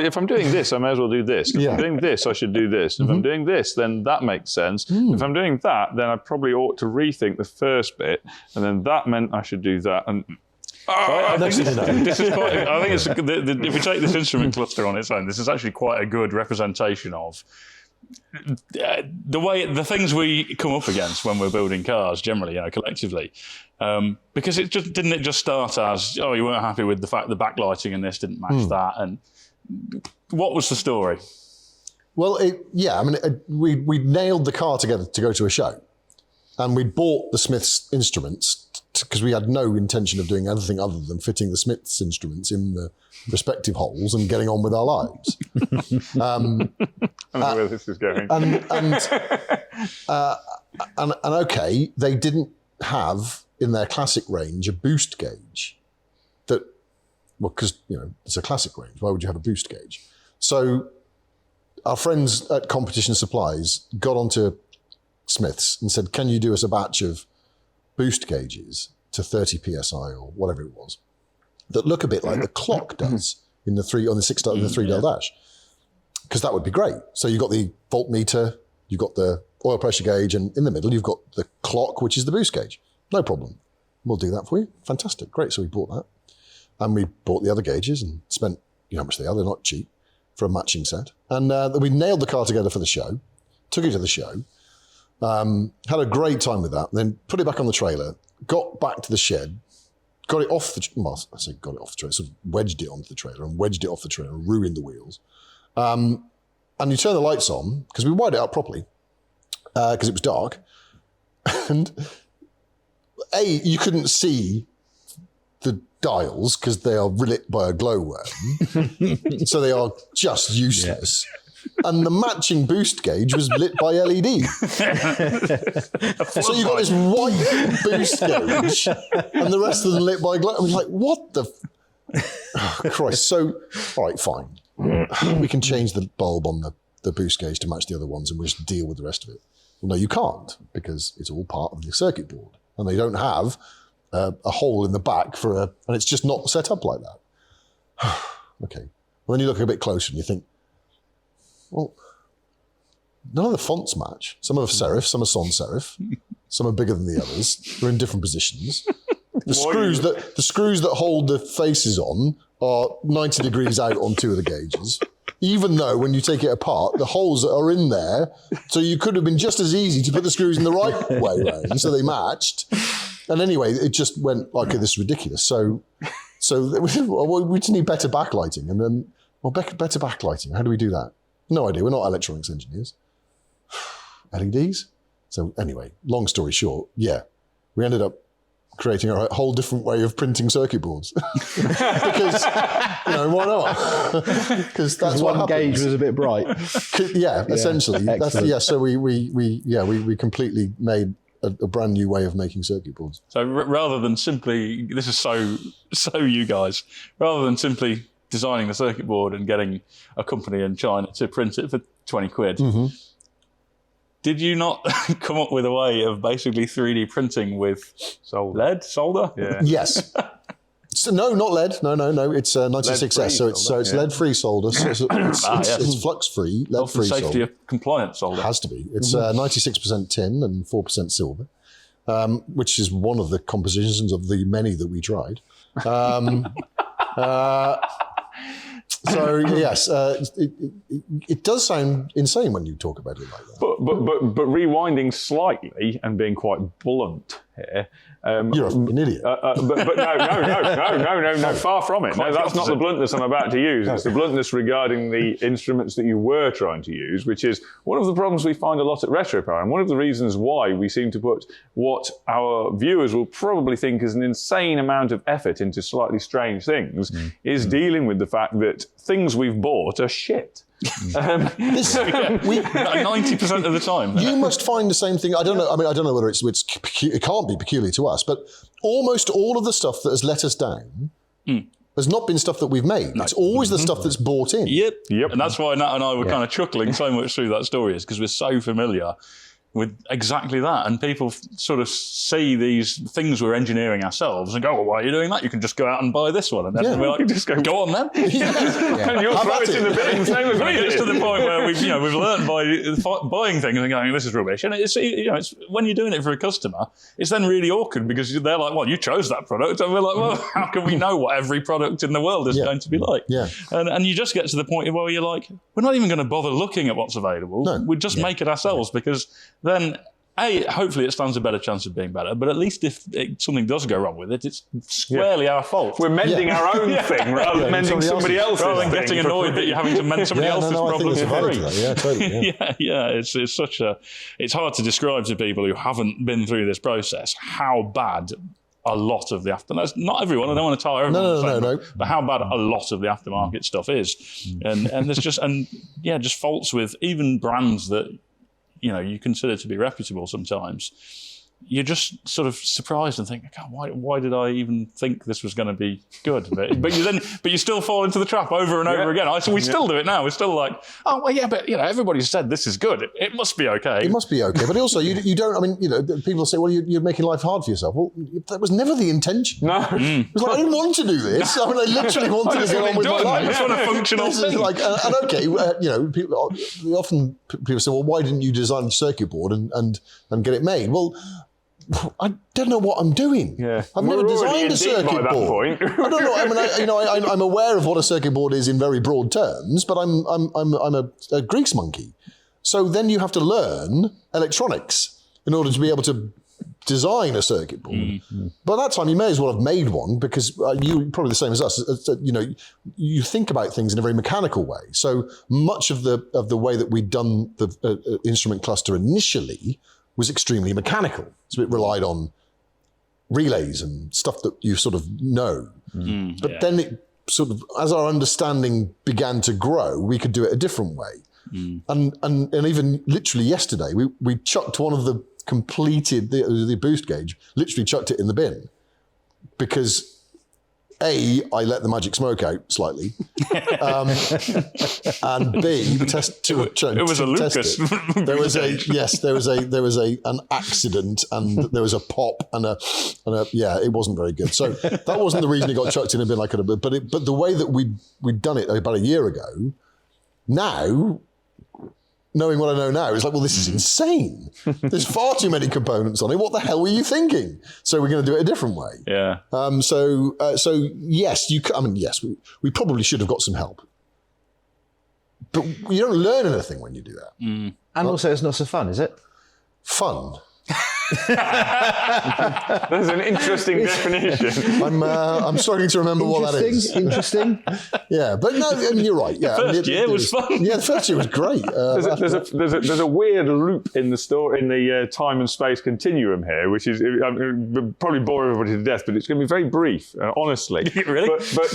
if I'm doing this, I may as well do this. If I'm doing this, I should do this. If I'm doing this, then that makes sense. If I'm doing that, then I probably ought to rethink the first bit, and then that meant I should do that. And I think if we take this instrument cluster on its own, this is actually quite a good representation of the things we come up against when we're building cars generally, collectively. Because it didn't start as, you weren't happy with the fact the backlighting in this didn't match that, and what was the story? Well, we nailed the car together to go to a show, and we bought the Smiths instruments because we had no intention of doing anything other than fitting the Smiths instruments in the respective holes and getting on with our lives. I don't know where this is going. And okay, they didn't have in their classic range a boost gauge. Because it's a classic range. Why would you have a boost gauge? So our friends at Competition Supplies got onto Smiths and said, can you do us a batch of boost gauges to 30 PSI or whatever it was that look a bit like the clock does in the 3-dial dash? Because that would be great. So you've got the voltmeter, you've got the oil pressure gauge, and in the middle you've got the clock, which is the boost gauge. No problem. We'll do that for you. Fantastic. Great. So we bought that. And we bought the other gauges and spent, how much they are. They're not cheap for a matching set. And we nailed the car together for the show, took it to the show, had a great time with that, then put it back on the trailer, got back to the shed, got it off the trailer, sort of wedged it onto the trailer and wedged it off the trailer and ruined the wheels. And you turn the lights on, because we wired it up properly, because it was dark. And you couldn't see the dials because they are lit by a glowworm. So they are just useless. And the matching boost gauge was lit by LED. So you got this white boost gauge and the rest of them lit by glow. I was like, what the... Oh, Christ. So, all right, fine. We can change the bulb on the boost gauge to match the other ones and we'll just deal with the rest of it. Well, no, you can't, because it's all part of the circuit board. And they don't have a hole in the back and it's just not set up like that. Okay. Well, then you look a bit closer and you think, well, none of the fonts match. Some are serif, some are sans serif, some are bigger than the others. They're in different positions. The screws that hold the faces on are 90 degrees out on two of the gauges. Even though when you take it apart, the holes are in there, so you could have been just as easy to put the screws in the right way round, so they matched. And anyway, it just went like, okay, this is ridiculous. So we just need better backlighting. And then, better backlighting. How do we do that? No idea. We're not electronics engineers. LEDs? So anyway, long story short, we ended up creating a whole different way of printing circuit boards. Because, why not? Because that's what one happens. gauge was a bit bright. Essentially. So we completely made a brand new way of making circuit boards. So rather than simply, this is so you guys, rather than simply designing the circuit board and getting a company in China to print it for 20 quid, did you not come up with a way of basically 3D printing with solder? Yeah. Yes. So, no, not lead. No. It's 96S. So it's lead-free solder. So it's flux-free, lead-free solder. Safety compliant solder. It has to be. It's 96% tin and 4% silver, which is one of the compositions of the many that we tried. So yes, it does sound insane when you talk about it like that. But rewinding slightly and being quite blunt, here. You're an idiot. But no, far from it. No, that's not the bluntness I'm about to use. It's the bluntness regarding the instruments that you were trying to use, which is one of the problems we find a lot at RetroPower, and one of the reasons why we seem to put what our viewers will probably think is an insane amount of effort into slightly strange things is dealing with the fact that things we've bought are shit. 90% of the time. You must find the same thing. I don't know. I mean, I don't know whether it can't be peculiar to us, but almost all of the stuff that has let us down has not been stuff that we've made. No. It's always the stuff that's bought in. Yep. And that's why Nat and I were kind of chuckling so much through that story, is because we're so familiar with exactly that. And people sort of see these things we're engineering ourselves and go, well, why are you doing that? You can just go out and buy this one. And then we're like, just go on then. And you'll throw it in the bin the same as we did. It's to the point where we've learned by buying things and going, this is rubbish. And it's when you're doing it for a customer, it's then really awkward because they're like, well, you chose that product. And we're like, well, how can we know what every product in the world is going to be like? Yeah. And you just get to the point where you're like, we're not even going to bother looking at what's available. No. We just make it ourselves because then, hopefully it stands a better chance of being better, but at least if something does go wrong with it, it's squarely our fault. We're mending our own thing rather than mending somebody else's rather than getting annoyed that you're having to mend somebody else's problems for free. Totally. It's such a... It's hard to describe to people who haven't been through this process how bad a lot of the aftermarket... Not everyone, I don't want to tire everyone. No. But how bad a lot of the aftermarket stuff is. And there's just faults with even brands that you consider to be reputable sometimes. You're just sort of surprised and think, God, why did I even think this was going to be good? But you still fall into the trap over and over again. We still do it now. We're still like, oh well, yeah, but everybody said this is good. It must be okay. It must be okay. But also, you don't. I mean, people say, well, you're making life hard for yourself. Well, that was never the intention. No, it was like I didn't want to do this. I mean, I literally wanted to get on with my life. It's not a functional thing. Like, and okay, people say, well, why didn't you design a circuit board and get it made? Well, I don't know what I'm doing. Yeah. I've never designed a circuit board. I don't know. I mean, I'm aware of what a circuit board is in very broad terms, but I'm a grease monkey. So then you have to learn electronics in order to be able to design a circuit board. By that time, you may as well have made one because you probably the same as us. You think about things in a very mechanical way. So much of the way that we'd done the instrument cluster initially was extremely mechanical. So it relied on relays and stuff that you sort of know. But then it sort of, as our understanding began to grow, we could do it a different way. And even literally yesterday, we chucked one of the completed, the boost gauge, literally chucked it in the bin because A, I let the magic smoke out slightly, and B, it was a Lucas. There was an accident, and there was a pop, and a it wasn't very good. So that wasn't the reason it got chucked in a bin like it, but the way that we'd done it about a year ago, now, knowing what I know now, it's like, well, this is insane. There's far too many components on it. What the hell were you thinking? So we're going to do it a different way. Yeah. So yes, we probably should have got some help. But you don't learn anything when you do that. And also, it's not so fun, is it? Fun. There's an interesting definition. I'm struggling to remember what that is. Interesting. Yeah, but no, I mean, you're right. Yeah, the first year was fun. Yeah, the first year was great. There's a weird loop in the story, in the time and space continuum here, which is probably bore everybody to death, but it's going to be very brief, honestly. Really? But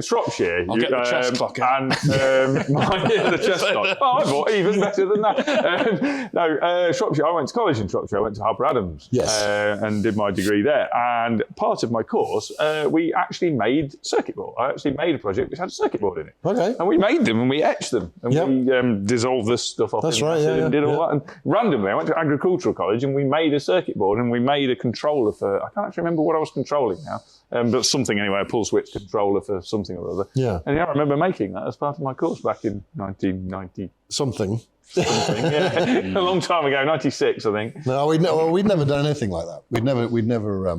Shropshire. I'll get the chess clock out. And the chess clock. Oh, I thought even better than that. Shropshire. I went to college in Shropshire. I went to Harper Adams and did my degree there. And part of my course, we actually made circuit board. I actually made a project which had a circuit board in it. Okay. And we made them and we etched them. And we dissolved this stuff off in acid and did all that. And randomly, I went to agricultural college and we made a circuit board and we made a controller for, I can't actually remember what I was controlling now, but something anyway, a pull switch controller for something or other. Yeah. And I remember making that as part of my course back in 1990. Something. A long time ago, 96, I think. No, we'd never done anything like that. We'd never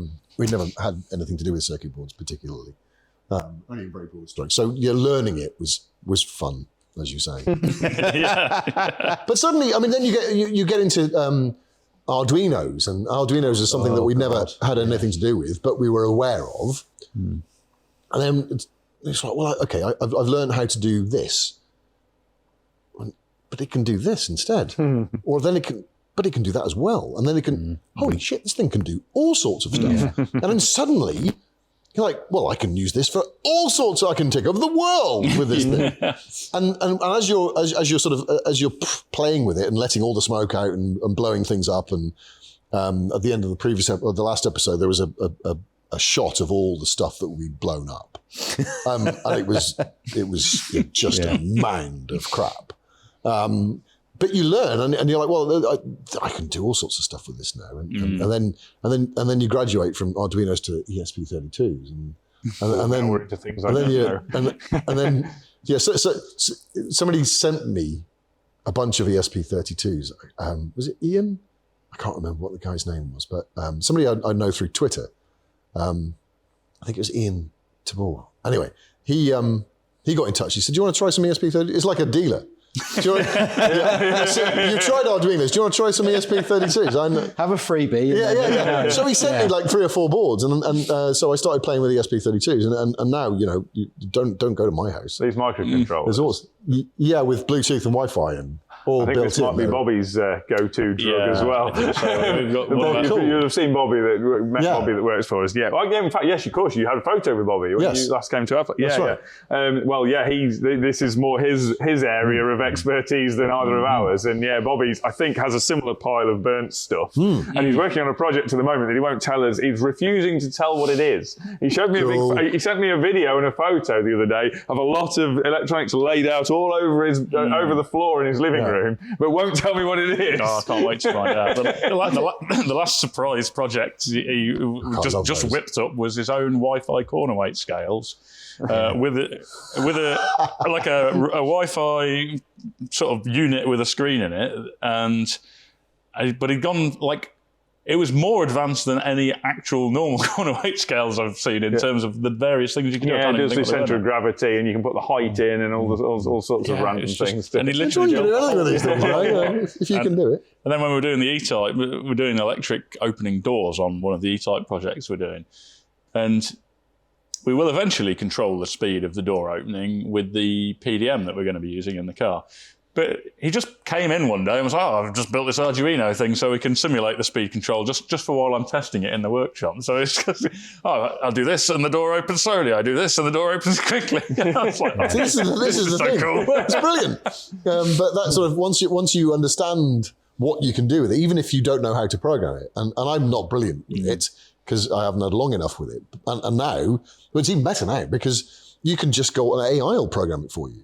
had anything to do with circuit boards particularly. Only in very broad strokes. So learning it was fun, as you say. But suddenly, I mean, then you get into Arduinos, and Arduinos is something that we never had anything to do with, but we were aware of. And then it's like, well, okay, I've learned how to do this, but it can do this instead, or then it can do that as well, and then it can. Holy shit, this thing can do all sorts of stuff, and then suddenly. You're like, well, I can use this for all sorts. I can take over the world with this thing. And as you're playing with it and letting all the smoke out and blowing things up, and at the end of the last episode, there was a shot of all the stuff that we'd blown up, and it was just a mound of crap. But you learn, and you're like, well, I can do all sorts of stuff with this now, and then you graduate from Arduinos to ESP32s, and then we're into things so somebody sent me a bunch of ESP32s. Was it Ian? I can't remember what the guy's name was, but somebody I know through Twitter. I think it was Ian Tabor. Anyway, he got in touch. He said, "Do you want to try some ESP32?" It's like a dealer. You've tried Arduinos. Do you want to try some ESP32s? Have a freebie. Yeah. So he sent me like 3 or 4 boards, and so I started playing with ESP32s, and now you don't go to my house. These microcontrollers. There's also with Bluetooth and Wi-Fi and all I think built this might be Bobby's go-to drug as well. You'll have seen Bobby Bobby that works for us. Yeah. Well, in fact, yes, of course, you had a photo with Bobby when you last came to our place. That's right. This is more his area of expertise than either of ours. And yeah, Bobby's, I think, has a similar pile of burnt stuff. And he's working on a project at the moment that he won't tell us. He's refusing to tell what it is. He showed me he sent me a video and a photo the other day of a lot of electronics laid out all over over the floor in his living room, but won't tell me what it is. Oh, I can't wait to find out. The last surprise project he just whipped up was his own Wi-Fi corner weight scales. With a Wi-Fi sort of unit with a screen in it, but he'd gone like it was more advanced than any actual normal corner weight scales I've seen in terms of the various things you can do. Yeah, it does the centre of gravity, and you can put the height in, and all sorts of random things. And he literally do anything with these things, right? If you can do it. And then when we were doing the E-Type, we're doing electric opening doors on one of the E-Type projects we're doing, and we will eventually control the speed of the door opening with the PDM that we're going to be using in the car. But he just came in one day and was like, I've just built this Arduino thing so we can simulate the speed control just for while I'm testing it in the workshop. So it's just, I'll do this and the door opens slowly. I do this and the door opens quickly. This is the thing. Cool. It's brilliant. But that sort of, once you understand what you can do with it, even if you don't know how to program it, and I'm not brilliant with it, because I haven't had long enough with it. And now, but it's even better now, because you can just go, AI will program it for you.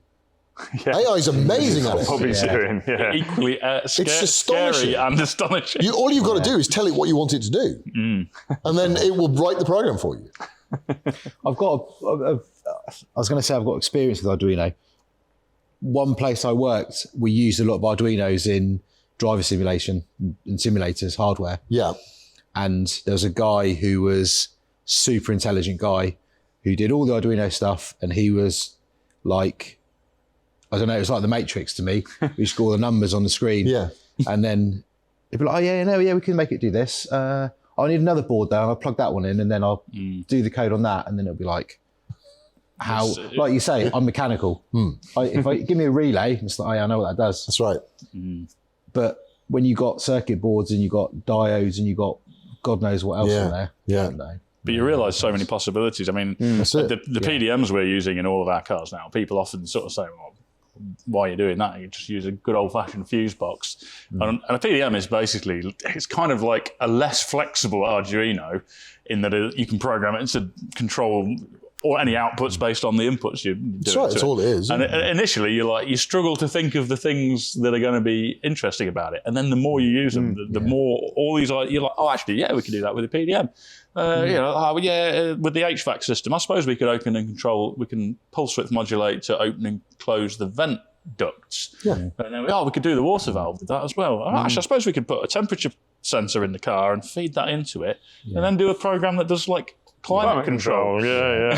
Yeah. AI is amazing at it. Bobby's doing, equally it's astonishing. Scary and astonishing. All you've got to do is tell it what you want it to do. And then it will write the program for you. I've got experience with Arduino. One place I worked, we used a lot of Arduinos in driver simulation and simulators, hardware. Yeah. And there was a guy who was super intelligent guy who did all the Arduino stuff, and he was like, I don't know, it was like the Matrix to me. We just got all the numbers on the screen. Yeah. And then he'd be like, we can make it do this. I need another board there. I'll plug that one in, and then I'll do the code on that. And then it'll be like, like you say, I'm mechanical. If I give me a relay, it's like, I know what that does. That's right. But when you got circuit boards and you got diodes and you got God knows what else in there. Yeah. But you realise so many possibilities. I mean, the PDMs we're using in all of our cars now, people often sort of say, well, why are you doing that? You just use a good old-fashioned fuse box. And a PDM is basically, it's kind of like a less flexible Arduino in that you can program it to control or any outputs based on the inputs you do. That's right, that's all it is. And initially, you struggle to think of the things that are going to be interesting about it. And then the more you use them, the more all these are, you're like, oh, actually, yeah, we can do that with a PDM. With the HVAC system, I suppose we could open and control, we can pulse width modulate to open and close the vent ducts. Yeah. And then we could do the water valve with that as well. Actually, I suppose we could put a temperature sensor in the car and feed that into it, and then do a program that does like climate control. Yeah.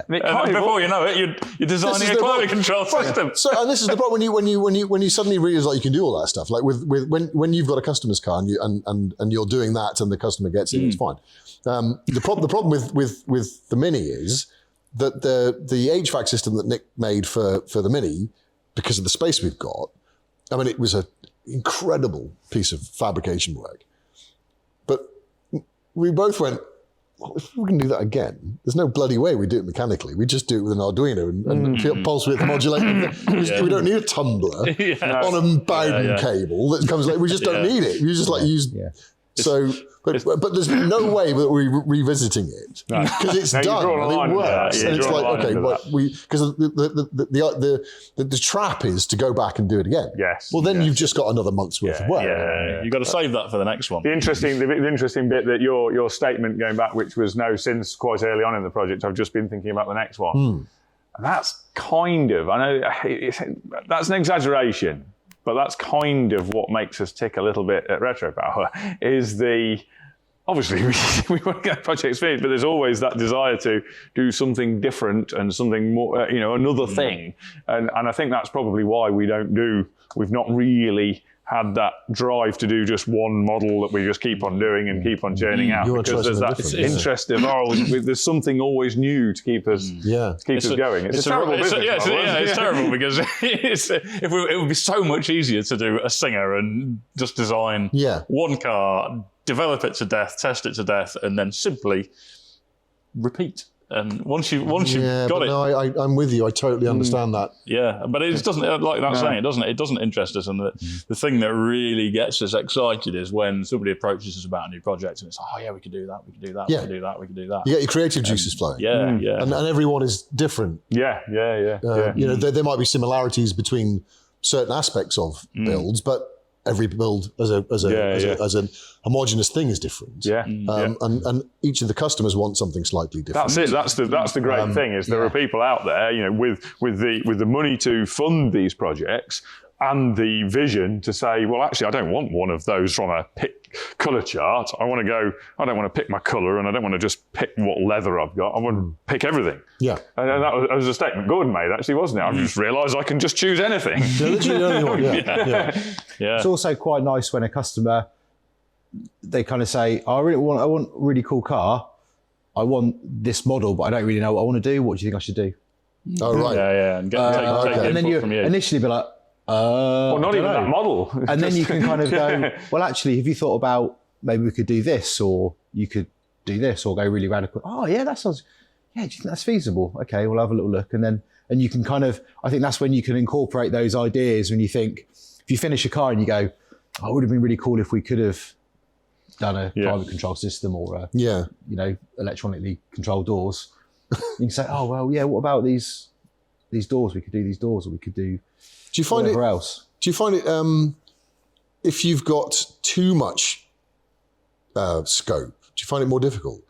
And before you know it, you're designing a climate control system. So, and this is the problem when you suddenly realize like you can do all that stuff. Like when you've got a customer's car and you're doing that and the customer gets it, it's fine. The problem with the Mini is that the HVAC system that Nick made for the Mini, because of the space we've got, I mean, it was an incredible piece of fabrication work. But we both went, well, if we can do that again, there's no bloody way we do it mechanically. We just do it with an Arduino and pulse width modulator. We don't need a tumbler on a Bowden cable that comes like, we just don't need it. We just like use... So, but there's no way that we're revisiting it because it's done and it works. And it's like, okay, but because the trap is to go back and do it again. Yes. Well, then you've just got another month's worth of work. You've got to save that for the next one. The interesting bit that your statement going back, which was since quite early on in the project, I've just been thinking about the next one. And that's kind of, I know that's an exaggeration, but that's kind of what makes us tick a little bit at RetroPower is obviously we want to get projects finished, but there's always that desire to do something different and something more, another thing. And I think that's probably why we've not really had that drive to do just one model that we just keep on doing and keep on churning out, because there's that interest of, there's something always new to keep us going. It's a terrible business. It's terrible because it would be so much easier to do a Singer and just design one car, develop it to death, test it to death, and then simply repeat. And once you've got it, no, I'm with you. I totally understand that. Yeah, but it doesn't, like that's saying, it doesn't interest us. And the thing that really gets us excited is when somebody approaches us about a new project and it's, we could do that, we could do that, we could do that, we could do that. You get your creative juices flowing. And everyone is different. Yeah. There might be similarities between certain aspects of builds, but every build as a homogenous thing is different. And each of the customers want something slightly different. That's it. That's the great thing is there are people out there, with the money to fund these projects and the vision to say, well, actually, I don't want one of those from a pick colour chart. I don't want to pick my colour, and I don't want to just pick what leather I've got. I want to pick everything. Yeah. And that was a statement Gordon made, actually, wasn't it? I've just realised I can just choose anything. Literally the only one. It's also quite nice when a customer, they kind of say, I want a really cool car. I want this model, but I don't really know what I want to do. What do you think I should do? Oh, right. And and then you initially be like, not even that model. And then you can kind of go, well, actually, have you thought about maybe we could do this, or you could do this, or go really radical? Oh, yeah, that sounds, do you think that's feasible? Okay, we'll have a little look. And you can kind of, I think that's when you can incorporate those ideas when you think, if you finish a car and you go, oh, it would have been really cool if we could have done a climate control system or electronically controlled doors. You can say, oh, well, what about these doors? We could do these doors, or we could do whatever else. Do you find it, if you've got too much scope, do you find it more difficult?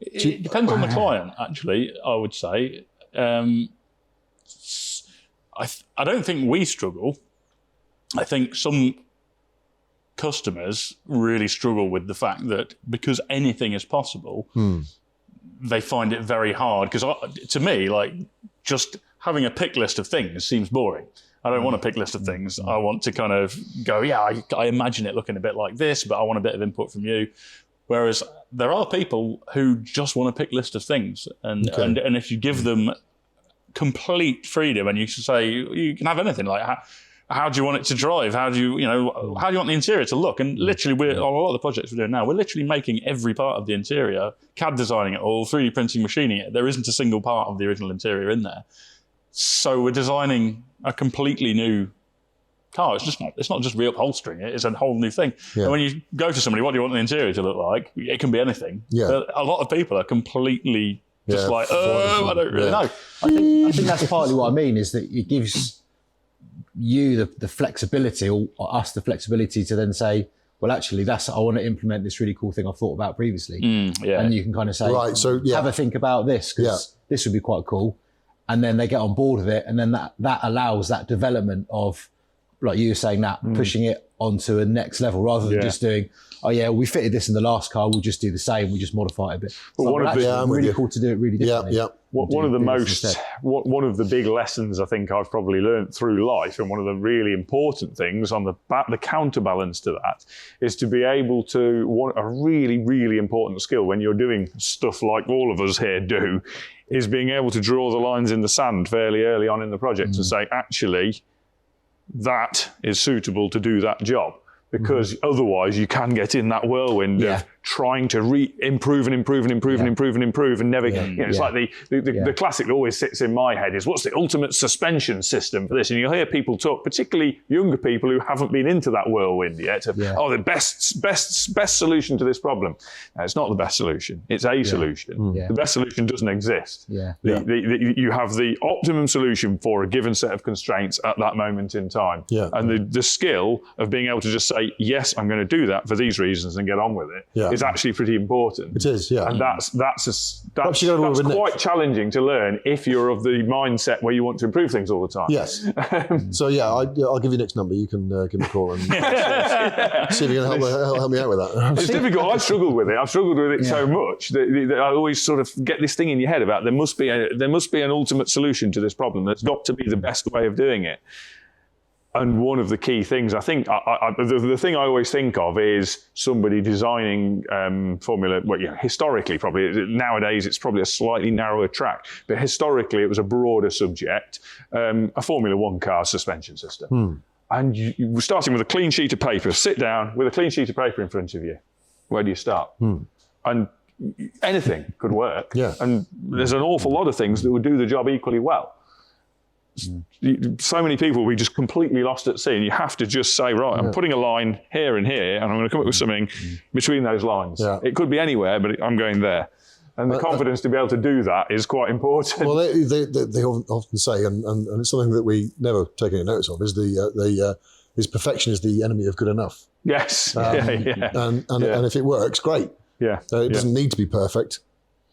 It depends on the client, actually, I would say. I don't think we struggle. I think some customers really struggle with the fact that because anything is possible, they find it very hard. Because to me, like, just having a pick list of things seems boring. I don't want a pick list of things. I want to kind of go, I imagine it looking a bit like this, but I want a bit of input from you. Whereas there are people who just want a pick list of things. And if you give them complete freedom and you say, you can have anything, like how do you want it to drive? How do you want the interior to look? And literally, on a lot of the projects we're doing now, we're literally making every part of the interior, CAD designing it all, 3D printing, machining it. There isn't a single part of the original interior in there. So we're designing a completely new car. It's not just reupholstering it. It's a whole new thing. Yeah. And when you go to somebody, what do you want the interior to look like? It can be anything. Yeah. A lot of people are completely just I don't really know. I think that's partly what I mean, is that it gives you the flexibility, or us the flexibility to then say, well, actually, I want to implement this really cool thing I thought about previously. And you can kind of say, have a think about this, because this would be quite cool. And then they get on board with it. And then that allows that development of, like you were saying, that pushing it onto a next level rather than just doing, oh yeah, we fitted this in the last car, we'll just do the same, we just modify it a bit. But one of the really cool to do it really differently. One of the big lessons I think I've probably learned through life, and one of the really important things on the counterbalance to that, is to be able to, a really, really important skill when you're doing stuff like all of us here do, is being able to draw the lines in the sand fairly early on in the project and say, actually, that is suitable to do that job. Because otherwise you can get in that whirlwind of trying to improve and never, it's like the classic that always sits in my head is, what's the ultimate suspension system for this? And you'll hear people talk, particularly younger people who haven't been into that whirlwind yet, of, the best solution to this problem. No, it's not the best solution. It's a solution. The best solution doesn't exist. You have the optimum solution for a given set of constraints at that moment in time. And the skill of being able to just say, yes, I'm going to do that for these reasons and get on with it is actually pretty important. It is, and that's quite challenging to learn if you're of the mindset where you want to improve things all the time. Yes. So I'll give you Nick's number. You can give me a call and see if you can help me out with that. It's difficult. I've struggled with it so much that I always sort of get this thing in your head about there must be an ultimate solution to this problem. There's got to be the best way of doing it. And one of the key things, I think, the thing I always think of is somebody designing Formula, historically probably, nowadays it's probably a slightly narrower track, but historically it was a broader subject, a Formula One car suspension system. And you were starting with a clean sheet of paper, sit down with a clean sheet of paper in front of you. Where do you start? And anything could work. And there's an awful lot of things that would do the job equally well. So many people will be just completely lost at sea, and you have to just say, right, I'm putting a line here and here, and I'm going to come up with something between those lines. It could be anywhere, but I'm going there. And the confidence to be able to do that is quite important. Well, they often say, and it's something that we never take any notice of, is perfection is the enemy of good enough. Yes. And if it works, great. It doesn't need to be perfect.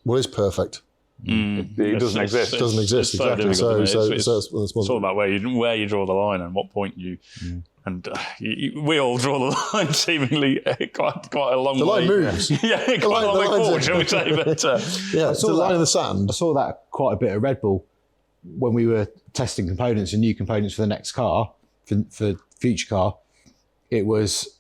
What is perfect? It doesn't exist. It doesn't exist, exactly. It's all about where you draw the line and what point you... And we all draw the line seemingly quite a long way. The line moves. Quite a long way forward, shall we say. But, it's a line in the sand. I saw that quite a bit at Red Bull when we were testing components and new components for the next car, for future car. It was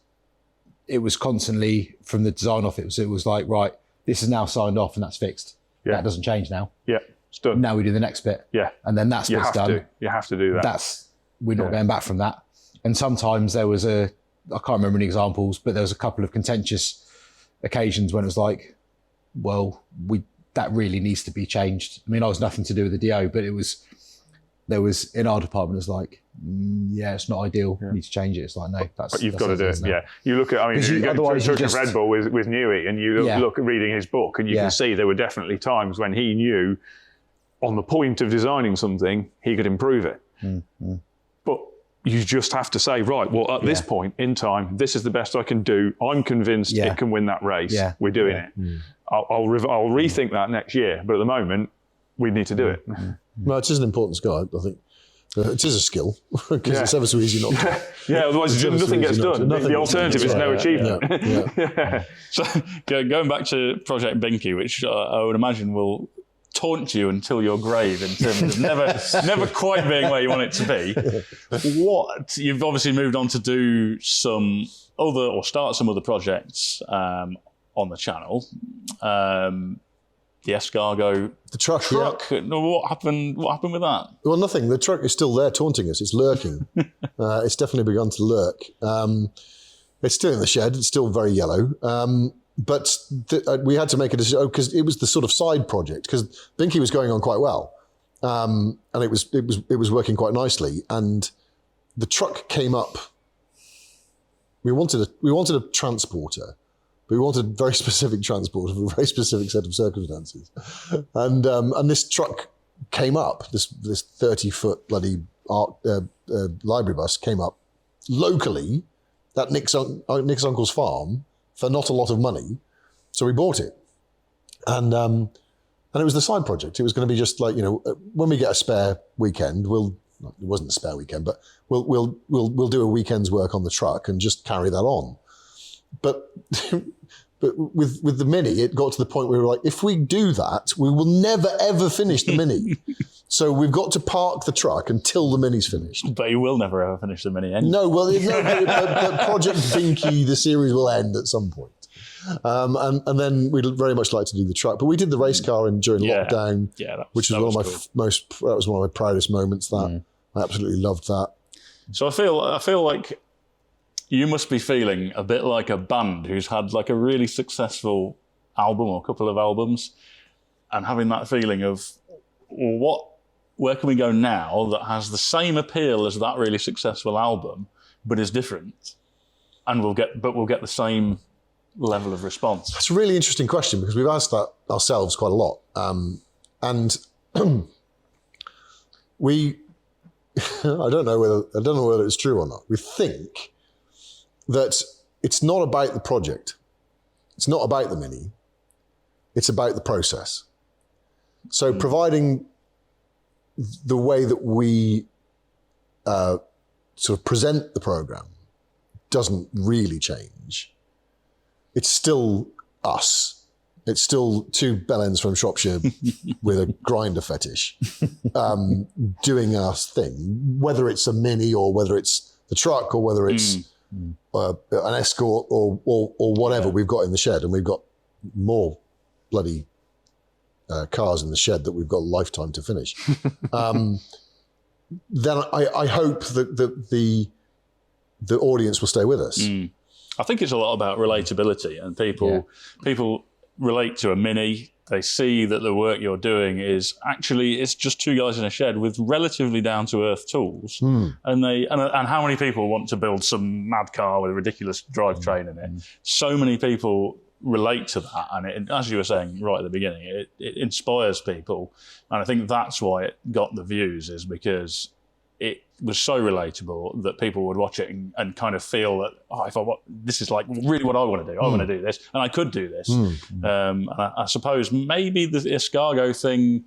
constantly, from the design off, it was like, right, this is now signed off and that's fixed. That doesn't change now. It's done. Now we do the next bit. And then that's what's done. You have to do that. We're not going back from that. And sometimes there was I can't remember any examples, but there was a couple of contentious occasions when it was like, well, that really needs to be changed. I mean, I was nothing to do with the DO, but there was in our department, it's like, it's not ideal. You need to change it. It's like, no, but you've got to do it. You look at, you go to Red Bull with Newey, and you look at reading his book, and you can see there were definitely times when he knew on the point of designing something, he could improve it. But you just have to say, right, well, at this point in time, this is the best I can do. I'm convinced it can win that race. We're doing it. I'll rethink that next year. But at the moment, we need to do it. No, it is an important skill, I think. It is a skill, because it's ever so easy not to. Otherwise nothing gets done. The alternative is no achievement. So going back to Project Binky, which I would imagine will taunt you until your grave in terms of never quite being where you want it to be. You've obviously moved on to do start some other projects on the channel. The escargot, the truck. What happened with that? Well, nothing. The truck is still there taunting us. It's lurking. It's definitely begun to lurk. It's still in the shed. It's still very yellow. But we had to make a decision because it was the sort of side project, because Binky was going on quite well, and it was working quite nicely. And the truck came up. We wanted a transporter. We wanted a very specific transport for a very specific set of circumstances, and this truck came up. This 30-foot bloody library bus came up locally at Nick's uncle's farm for not a lot of money, so we bought it, and it was the side project. It was going to be just like, when we get a spare weekend, we'll it wasn't a spare weekend, but we'll do a weekend's work on the truck and just carry that on. But but with the Mini, it got to the point where we were like, if we do that, we will never ever finish the Mini. So we've got to park the truck until the Mini's finished. But you will never ever finish the Mini anyway. No, well, but Project Binky, the series will end at some point. And then we'd very much like to do the truck. But we did the race car during lockdown, which was one of my that was one of my proudest moments. That I absolutely loved that. So I feel like you must be feeling a bit like a band who's had like a really successful album or a couple of albums, and having that feeling of, well, where can we go now that has the same appeal as that really successful album, but is different, and we'll get the same level of response? That's a really interesting question, because we've asked that ourselves quite a lot, and we I don't know whether it's true or not. We think that it's not about the project, it's not about the Mini, it's about the process. So providing the way that we sort of present the program doesn't really change. It's still us. It's still two bellends from Shropshire with a grinder fetish doing our thing, whether it's a Mini or whether it's the truck or whether it's an Escort or whatever we've got in the shed. And we've got more bloody cars in the shed that we've got a lifetime to finish. Then I hope that the audience will stay with us. I think it's a lot about relatability, and people relate to a Mini. They see that the work you're doing is actually, it's just two guys in a shed with relatively down to earth tools, and how many people want to build some mad car with a ridiculous drivetrain in it? So many people relate to that, and it, as you were saying right at the beginning, it inspires people, and I think that's why it got the views, is because it was so relatable that people would watch it and kind of feel that, this is like really what I want to do. I want to do this, and I could do this. And I suppose maybe the escargot thing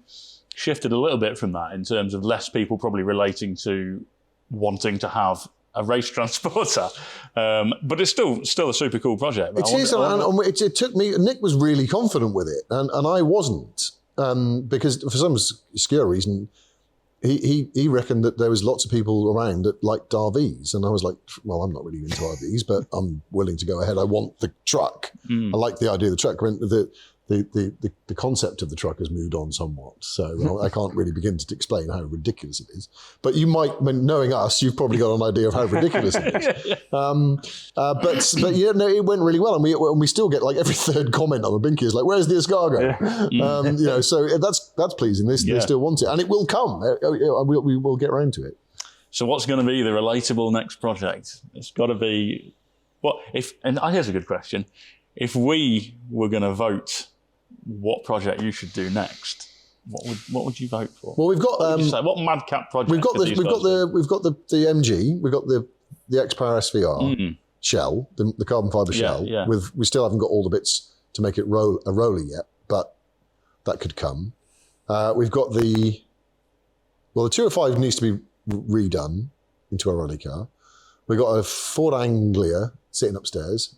shifted a little bit from that, in terms of less people probably relating to wanting to have a race transporter, but it's still a super cool project. It took me. Nick was really confident with it, and I wasn't, because for some obscure reason, he reckoned that there was lots of people around that liked RVs, and I was like, well, I'm not really into RVs, but I'm willing to go ahead. I want the truck. I like the idea of the truck. The concept of the truck has moved on somewhat, so I can't really begin to explain how ridiculous it is. But you might, knowing us, you've probably got an idea of how ridiculous it is. But yeah, no, it went really well, and we still get like every third comment on the Binky is like, "Where's the escargot?" So that's pleasing. They still want it, and it will come. We will get around to it. So what's going to be the relatable next project? It's got to be here's a good question. If we were going to vote what project you should do next, what would you vote for? Well, we've got what madcap project? We've got the MG, we've got the X-Power SVR shell, the carbon fibre shell. Yeah. We still haven't got all the bits to make it a roller yet, but that could come. We've got the 205 needs to be redone into a rally car. We've got a Ford Anglia sitting upstairs.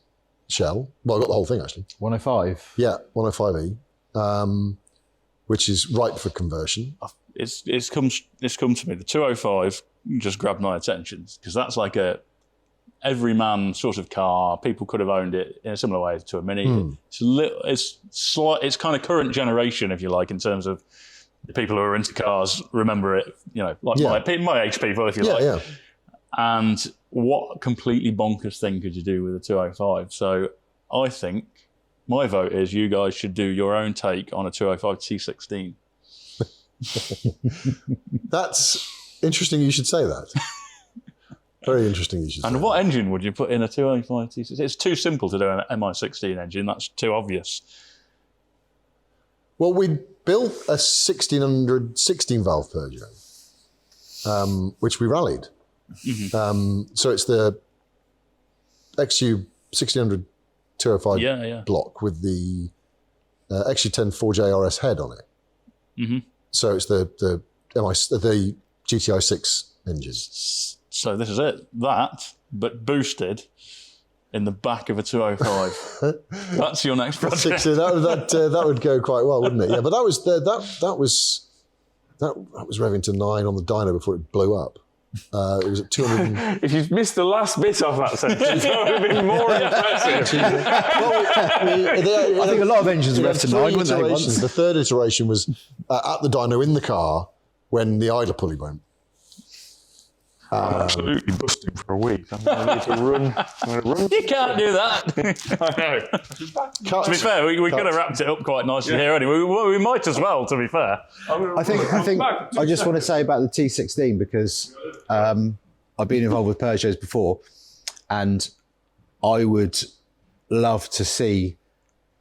Shell. Well, I got the whole thing actually. 105. Yeah, 105e, which is ripe for conversion. It's come to me. The 205 just grabbed my attention, because that's like a everyman sort of car. People could have owned it in a similar way to a Mini. It's kind of current generation, if you like, in terms of the people who are into cars remember it. My age people, if you like. Yeah. And what completely bonkers thing could you do with a 205? So I think my vote is you guys should do your own take on a 205 T16. That's interesting you should say that. Very interesting you should say that. And what engine would you put in a 205 T16? It's too simple to do an MI16 engine. That's too obvious. Well, we built a 1600 16-valve Peugeot, which we rallied. So it's the XU 1600 205 block with the XU10 4J RS head on it. So it's the GTI 6 engines. So this is it. That, but boosted in the back of a 205. That's your next project. That would go quite well, wouldn't it? Yeah, but that was revving to 9 on the dyno before it blew up. It was at 200. If you've missed the last bit of that sentence, that would have been more impressive. I think a lot of engines were to 9, weren't they? Once? The third iteration was at the dyno in the car when the idler pulley went. I'm absolutely busting for a week. I'm going to need to run. You can't do that. I know. To be fair, we could have wrapped it up quite nicely here anyway. We might as well, to be fair. I think I just want to say about the T16 because I've been involved with Peugeots before, and I would love to see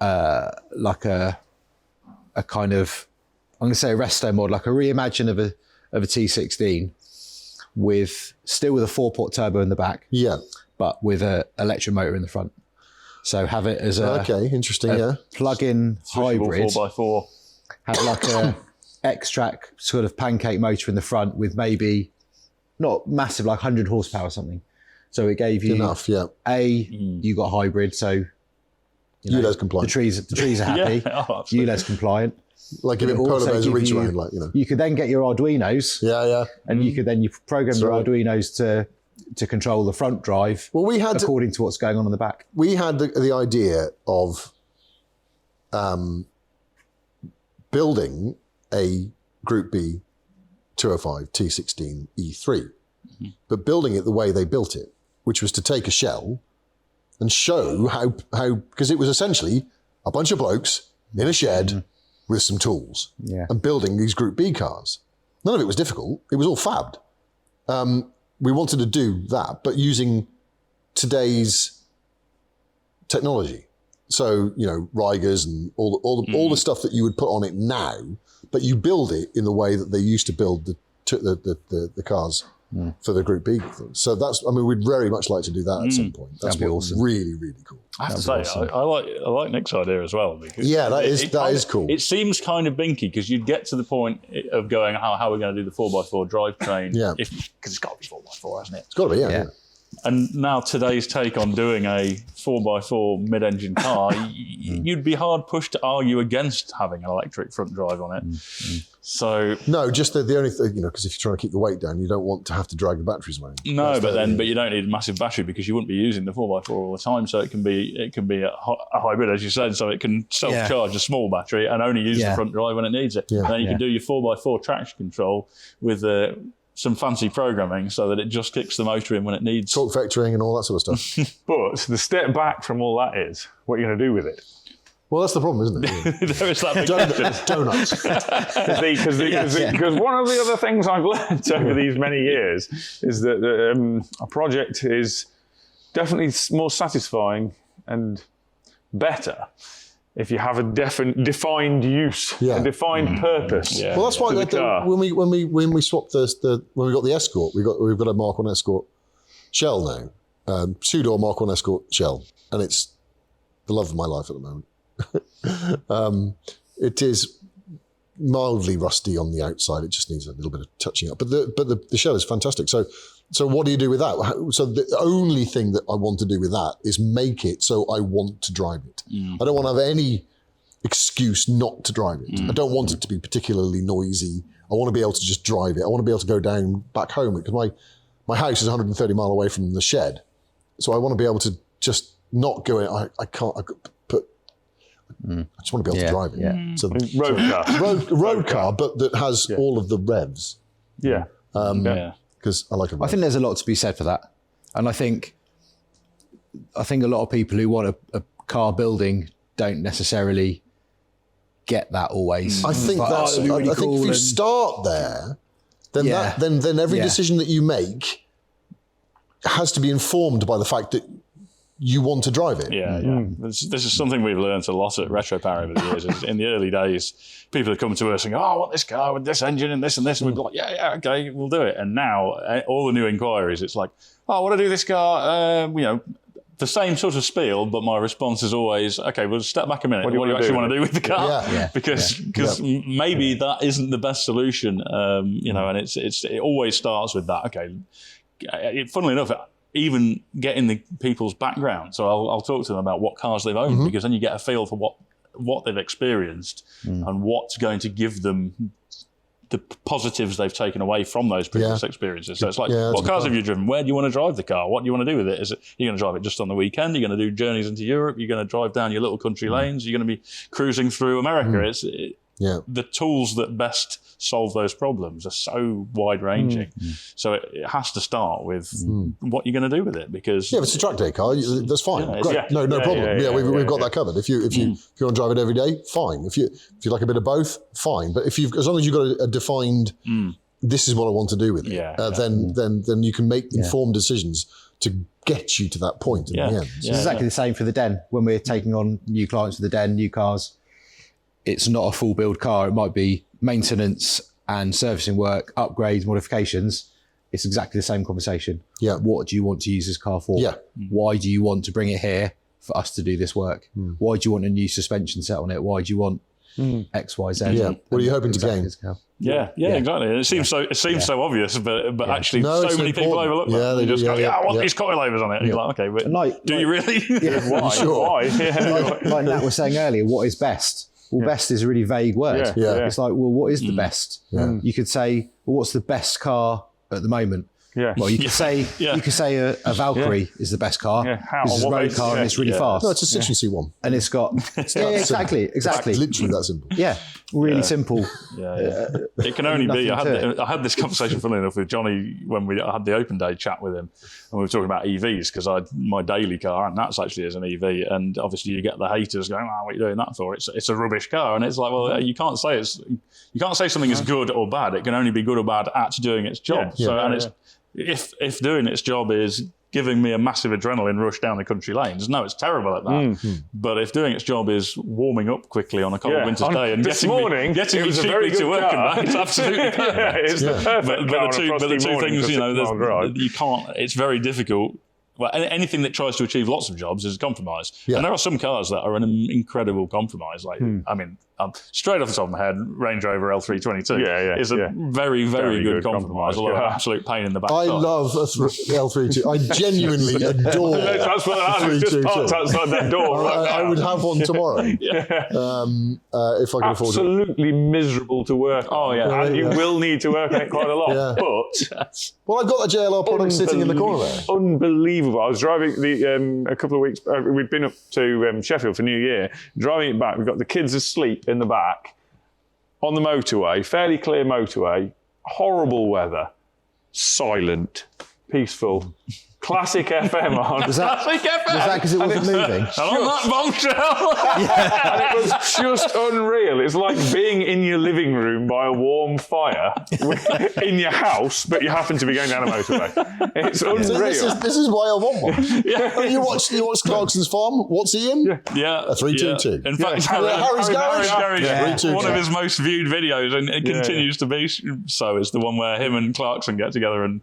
like a kind of, I'm going to say a resto mod, like a reimagine of a T16 with still with a 4-port turbo in the back, but with a electric motor in the front. So have it as a interesting, plug-in hybrid. 4x4. Have like a X-Track sort of pancake motor in the front with maybe not massive, like 100 horsepower or something. So it gave you enough. You got hybrid, so ULEZ compliant. The trees are happy. ULEZ compliant. Like giving polar bears a reach around, You could then get your Arduinos. And you could then program your Arduinos to control the front drive. Well, we had according to what's going on in the back. We had the idea of building a Group B 205 T16 E3, but building it the way they built it, which was to take a shell and show how because it was essentially a bunch of blokes in a shed with some tools and building these Group B cars. None of it was difficult. It was all fabbed. We wanted to do that, but using today's technology. So, Rigers and all the stuff that you would put on it now, but you build it in the way that they used to build the cars for the Group B thing. So we'd very much like to do that at some point. That's awesome. Really, really cool. I have to say, awesome. I like Nick's idea as well. Because that is cool. It seems kind of binky because you'd get to the point of going, how are we going to do the 4x4 drivetrain? Because it's got to be 4x4, hasn't it? It's got to be, yeah. And now today's take on doing a 4x4 mid-engine car, you'd be hard pushed to argue against having an electric front drive on it. So no, just the only thing, because if you're trying to keep the weight down, you don't want to have to drag the batteries around. No, but you don't need a massive battery because you wouldn't be using the 4x4 all the time. So it can be a hybrid, as you said. So it can self-charge a small battery and only use the front drive when it needs it. And then you can do your 4x4 traction control with some fancy programming so that it just kicks the motor in when it needs. Torque vectoring and all that sort of stuff. But the step back from all that is, what are you going to do with it? Well, that's the problem, isn't it? There is that big donuts. Because one of the other things I've learned over these many years is that a project is definitely more satisfying and better if you have a defined use, a defined purpose. Well, that's why when we swapped when we got the Escort, we've got a Mark 1 Escort shell now, two-door Mark 1 Escort shell, and it's the love of my life at the moment. It is mildly rusty on the outside. It just needs a little bit of touching up. But the shell is fantastic. So what do you do with that? So the only thing that I want to do with that is make it so I want to drive it. I don't want to have any excuse not to drive it. I don't want it to be particularly noisy. I want to be able to just drive it. I want to be able to go down back home because my house is 130 mile away from the shed. So I want to be able to just not go in. I just want to be able to drive it. So road car, but that has all of the revs. Because I like it. I think there's a lot to be said for that, and I think a lot of people who want a car building don't necessarily get that always. I think that's. Really I think if you start there, then then every decision that you make has to be informed by the fact that you want to drive it. This is something we've learned a lot at Retro Power over the years. In the early days, people have come to us saying, I want this car with this engine and this, and we'd be like, okay, we'll do it. And now, all the new inquiries, it's like, I want to do this car, the same sort of spiel, but my response is always, okay, well, step back a minute. What do you actually want to do with the car? Because maybe that isn't the best solution, you know, and it always starts with that. Okay, funnily enough, even getting the people's background. So I'll talk to them about what cars they've owned, because then you get a feel for what they've experienced and what's going to give them the positives they've taken away from those previous experiences. So it's like, what cars have you driven? Where do you want to drive the car? What do you want to do with it? You're going to drive it just on the weekend? You're going to do journeys into Europe? You're going to drive down your little country lanes? You're going to be cruising through America? The tools that best solve those problems are so wide-ranging. So it has to start with what you're going to do with it, because if it's a track day car, that's fine. No problem. We've got that covered. If you want to drive it every day, fine. If you like a bit of both, fine. But as long as you've got a defined, this is what I want to do with it, then you can make informed decisions to get you to that point in the end. It's exactly the same for the Den. When we're taking on new clients for the Den, new cars, it's not a full build car. It might be maintenance and servicing work, upgrades, modifications. It's exactly the same conversation. What do you want to use this car for? Why do you want to bring it here for us to do this work? Why do you want a new suspension set on it? Why do you want X, Y, Z? What are you hoping to gain? Exactly. And it seems so obvious, but actually so many people overlook that. They just go, I want these coilovers on it. And you're like, okay, but do you really? Why? Why? Like Nat was saying earlier, what is best? Well, best is a really vague word. It's like, well, what is the best? You could say, well, what's the best car at the moment? Well, you could say a Valkyrie is the best car. It's a road car and it's really fast. No, it's a 6C1. And it's got exactly. Literally that simple. Really simple. It can only be. I had this conversation, funnily enough, with Johnny when I had the open day chat with him, and we were talking about EVs, because my daily car, and that's actually is an EV, and obviously you get the haters going, what are you doing that for? It's a rubbish car, and it's like, well, you can't say something is good or bad. It can only be good or bad at doing its job. If doing its job is giving me a massive adrenaline rush down the country lanes, no, it's terrible at that. But if doing its job is warming up quickly on a cold winter's day and getting me cheaply to work and back, it's absolutely perfect. It's the perfect but the two things, you can't. It's very difficult. Well, anything that tries to achieve lots of jobs is a compromise. And there are some cars that are an incredible compromise. Like, I mean, straight off the top of my head, Range Rover L322 is a very, very good compromise, although an absolute pain in the back. I love L32. I genuinely adore that's what I was just parked outside that door. I would have one tomorrow if I could afford it. Absolutely miserable to work on. And you will need to work on it quite a lot. But well, I've got a JLR product sitting in the corner there. Unbelievable. I was driving a couple of weeks, we'd been up to Sheffield for New Year, driving it back, we've got the kids asleep in the back on the motorway, fairly clear motorway, horrible weather, silent, peaceful. Classic FM on. Was that because it wasn't moving? And on that bombshell. And it was just unreal. It's like being in your living room by a warm fire in your house, but you happen to be going down a motorway. It's unreal. This is why I want one. You watch Clarkson's Farm? What's he in? A 322. In fact, Harry's Garage. One of his most viewed videos, and it continues to be so, is the one where him and Clarkson get together and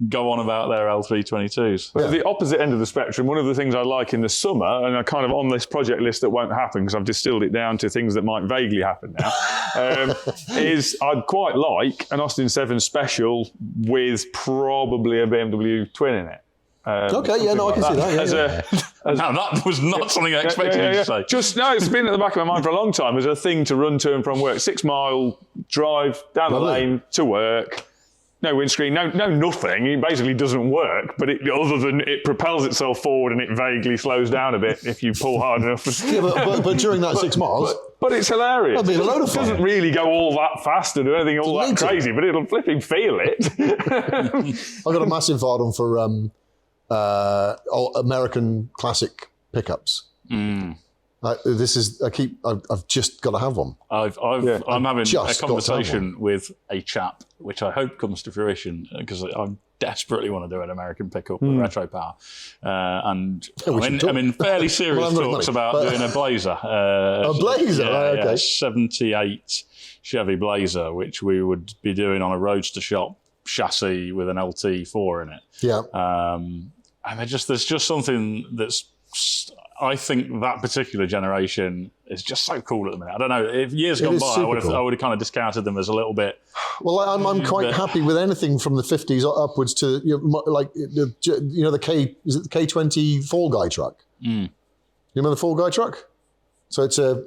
go on about their L322s. But at the opposite end of the spectrum, one of the things I like in the summer, and I kind of on this project list that won't happen because I've distilled it down to things that might vaguely happen now, is I'd quite like an Austin 7 Special with probably a BMW twin in it. I can see that. No, that was not something I expected you to say. It's been at the back of my mind for a long time as a thing to run to and from work. 6 mile drive down the lane to work. No windscreen, no nothing. It basically doesn't work, but other than it propels itself forward and it vaguely slows down a bit if you pull hard enough. But during that 6 miles... But it's hilarious. That'd be a load of fun. It doesn't really go all that fast or do anything all that crazy, but it'll flipping feel it. I've got a massive Vardon for American classic pickups. I've just got to have one. I'm having a conversation with a chap, which I hope comes to fruition, because I desperately want to do an American pickup with retro power. And I'm in fairly serious talks about doing a Blazer. A Blazer? Okay. 78 Chevy Blazer, which we would be doing on a roadster shop chassis with an LT4 in it. And there's just something that's, I think that particular generation is just so cool at the minute. I don't know, if years gone by, I would have kind of discounted them as a little bit. Well, I'm quite happy with anything from the 50s upwards to, like, the K20 Fall Guy truck. You remember the Fall Guy truck? So it's a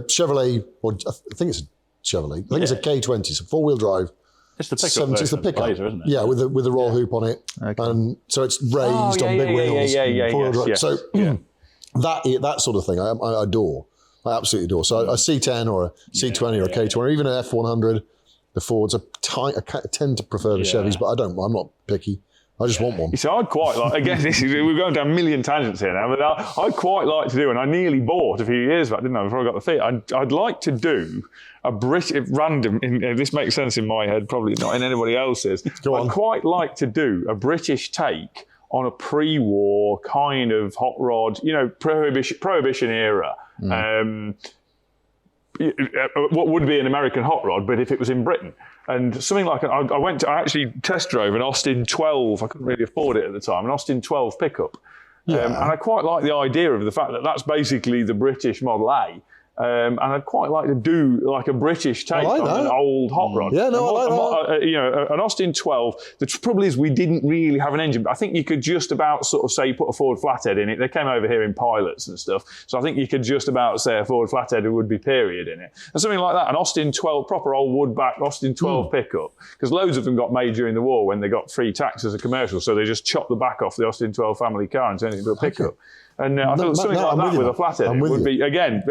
Chevrolet, or I think it's a Chevrolet. I think it's a K20, it's a four-wheel drive. It's the pickup. It's the pickup, Blazer, isn't it? Yeah, with the roll hoop on it, and so it's raised on big wheels. Four-wheel drive. Yes. So that sort of thing, I adore. I absolutely adore. So a C10 or a C20 or a K20 or even an F100, the Fords. I tend to prefer the Chevys, but I'm not picky. I just want one. So I'd quite like, again, we're going down a million tangents here now, but I'd quite like to do, and I nearly bought a few years back, didn't I, before I got the fit. I'd like to do a British, random, this makes sense in my head, probably not in anybody else's. I'd quite like to do a British take on a pre-war kind of hot rod, prohibition era. What would be an American hot rod, but if it was in Britain. And something like, I actually test drove an Austin 12, I couldn't really afford it at the time, an Austin 12 pickup. And I quite like the idea of the fact that that's basically the British Model A. And I'd quite like to do like a British take on an old hot rod. Yeah, no, I like that. An Austin 12, the trouble is we didn't really have an engine. But I think you could just about sort of say you put a Ford flathead in it. They came over here in pilots and stuff. So I think you could just about say a Ford flathead would be period in it. And something like that, an Austin 12, proper old woodback Austin 12 pickup. Because loads of them got made during the war when they got free tax as a commercial. So they just chopped the back off the Austin 12 family car and turned it into a pickup. Okay. And I thought something like that with a flathead would be, again,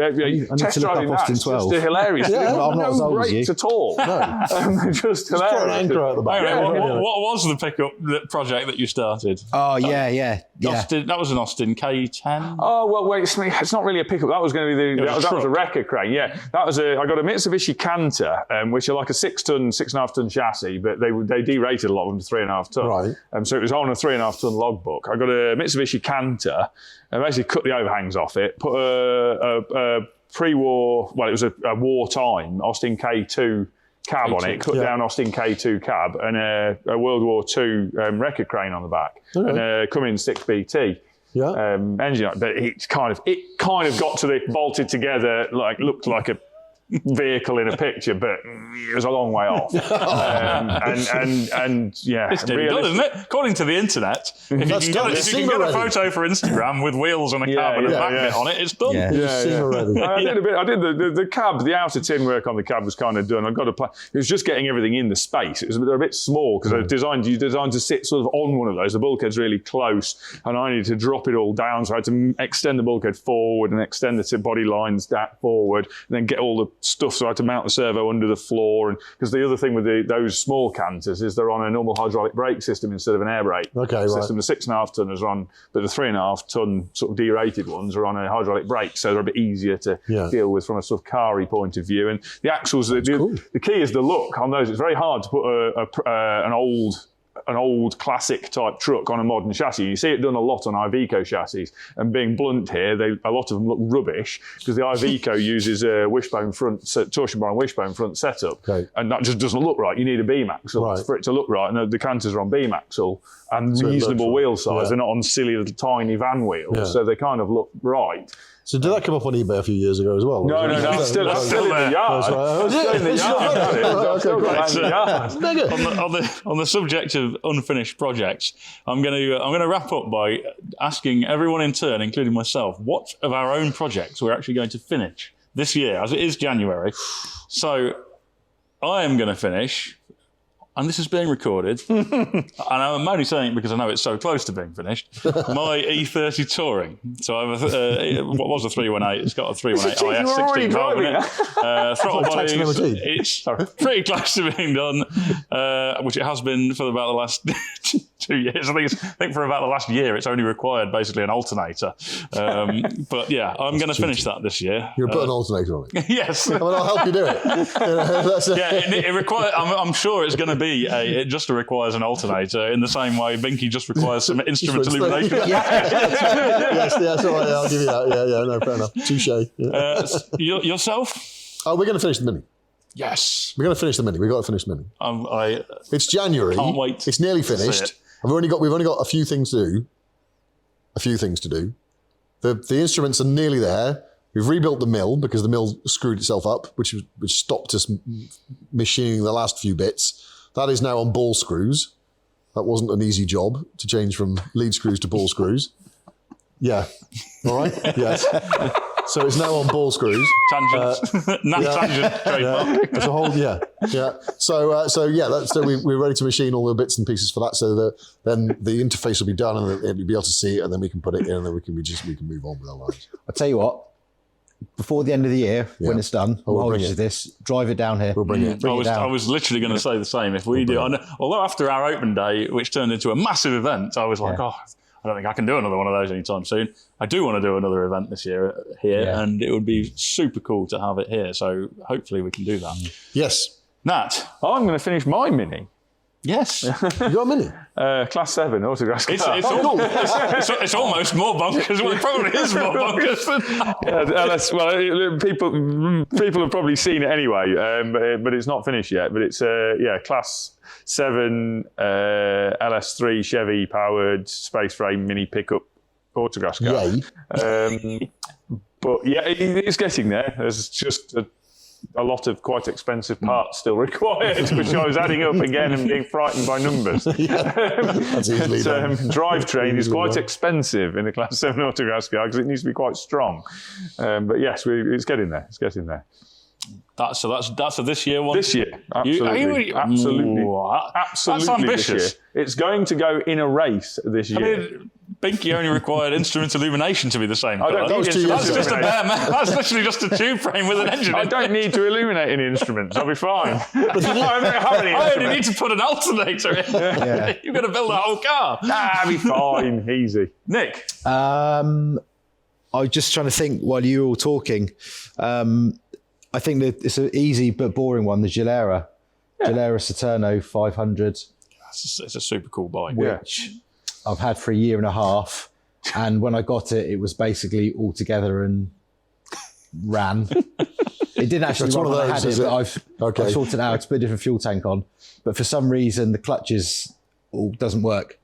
test driving that. It's just hilarious. No brakes at all. No. Just hilarious. An anchor out the back. What was the pickup project that you started? Oh, yeah. Austin, that was an Austin K10? Oh, well, wait, it's not really a pickup. That was going to be that was a wrecker crane, yeah. I got a Mitsubishi Canter, which are like a 6.5 ton chassis, but they derated a lot of them to 3.5 ton. Right. So it was on a 3.5 ton logbook. I got a Mitsubishi Canter, and basically cut the overhangs off it, put a pre-war, well, it was a wartime Austin K2 cab on it, cut down Austin K2 cab, and a World War II wrecker crane on the back, and a Cummins 6BT engine. But it kind of got to the bolted together, looked like a vehicle in a picture, but it was a long way off. It's nearly done, isn't it? According to the internet, if you can get a photo for Instagram with wheels on a cab and a magnet on it, it's done. I did a bit. I did the cab, the outer tin work on the cab was kind of done. I got a plan. It was just getting everything in the space. They're a bit small because you designed to sit sort of on one of those. The bulkhead's really close, and I needed to drop it all down, so I had to extend the bulkhead forward and extend the body lines forward, and then get all the stuff, so I had to mount the servo under the floor. And because the other thing with those small Canters is they're on a normal hydraulic brake system instead of an air brake system. The 6.5 tonners are on, but the 3.5 ton sort of derated ones are on a hydraulic brake, so they're a bit easier to deal with from a sort of car-y point of view. And the axles, the key is the look on those. It's very hard to put an old classic type truck on a modern chassis. You see it done a lot on Iveco chassis, and being blunt here, a lot of them look rubbish because the Iveco uses a wishbone front, torsion bar and wishbone front setup, and that just doesn't look right. You need a beam axle for it to look right, and the Canters are on beam axle and so reasonable wheel size. They're not on silly little tiny van wheels, so they kind of look right. So did that come up on eBay a few years ago as well? No, I'm still in the yard. On the subject of unfinished projects, I'm going to wrap up by asking everyone in turn, including myself, what of our own projects we're actually going to finish this year, as it is January. So I am going to finish, and this is being recorded, and I'm only saying it because I know it's so close to being finished, my E30 Touring. So I have what was a 318? It's got a 318 IS 16 valve in it. Throttle body, it's pretty close to being done, which it has been for about the last 2 years. I think for about the last year, it's only required basically an alternator. But yeah, I'm going to finish that this year. You're putting an alternator on it? Yes. I mean, I'll help you do it. It requires. I'm sure it's going to be it just requires an alternator in the same way Binky just requires some instrument illumination. Yes, all right, I'll give you that. Yeah, no, fair enough. Touche. Yourself? Oh, we're going to finish the Mini. Yes. We're going to finish the Mini. We've got to finish the Mini. I it's January. Can't wait. It's nearly finished. We've only got a few things to do. The instruments are nearly there. We've rebuilt the mill because the mill screwed itself up, which stopped us machining the last few bits. That is now on ball screws. That wasn't an easy job to change from lead screws to ball screws. Yeah. All right. Yes. So it's now on ball screws. Tangents. Tangent. Trademark. It's a whole, yeah. So we're ready to machine all the bits and pieces for that. So that then the interface will be done, and it'll be able to see it, and then we can put it in, and then we can move on with our lives. I'll tell you what. Before the end of the year, when it's done, we'll hold you to this. Drive it down here. We'll bring it. I was literally going to say the same. If we do, although after our open day, which turned into a massive event, I was like, I don't think I can do another one of those anytime soon. I do want to do another event this year here, and it would be super cool to have it here. So hopefully we can do that. Yes. Nat. I'm going to finish my Mini. Yes. You got a Mini? Class 7 autographs. It's almost more bonkers. Well, it probably is more bonkers than people have probably seen it anyway, but it's not finished yet. But it's Class 7 LS3 Chevy powered space frame mini pickup autograph car. Yay. But yeah, it's getting there. There's just a lot of quite expensive parts still required, which I was adding up again and being frightened by numbers. That's easily done. Drivetrain is quite expensive in a Class 7 autographs car because it needs to be quite strong. But yes, it's getting there. It's getting there. That's a this year one. This year, absolutely. Absolutely. That's ambitious. It's going to go in a race this year. I mean, Binky only required instrument illumination to be the same colour. That's just a bare metal. That's literally just a tube frame with an engine I in don't need to illuminate any instruments. I'll be fine. I don't have any I only need to put an alternator in. Yeah. You've got to build a whole car. I'll be fine. Easy. Nick. I was just trying to think while you were all talking. I think that it's an easy but boring one, the Gilera. Gilera Saturno 500. It's a super cool bike. Which I've had for a year and a half. And when I got it, it was basically all together and ran. It didn't actually run when I had it, but I've sorted it out to put a different fuel tank on. But for some reason, the clutches doesn't work.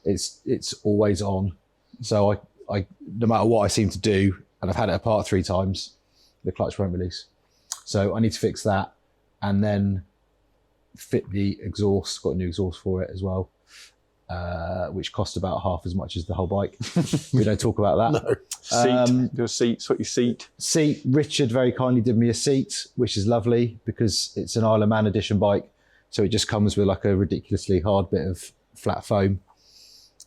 It's always on. So I no matter what I seem to do, and I've had it apart 3 times, the clutch won't release. So I need to fix that and then fit the exhaust. Got a new exhaust for it as well, which cost about half as much as the whole bike. We don't talk about that. No. Do a seat, sort your seat. Seat, Richard very kindly did me a seat, which is lovely because it's an Isle of Man edition bike. So it just comes with like a ridiculously hard bit of flat foam.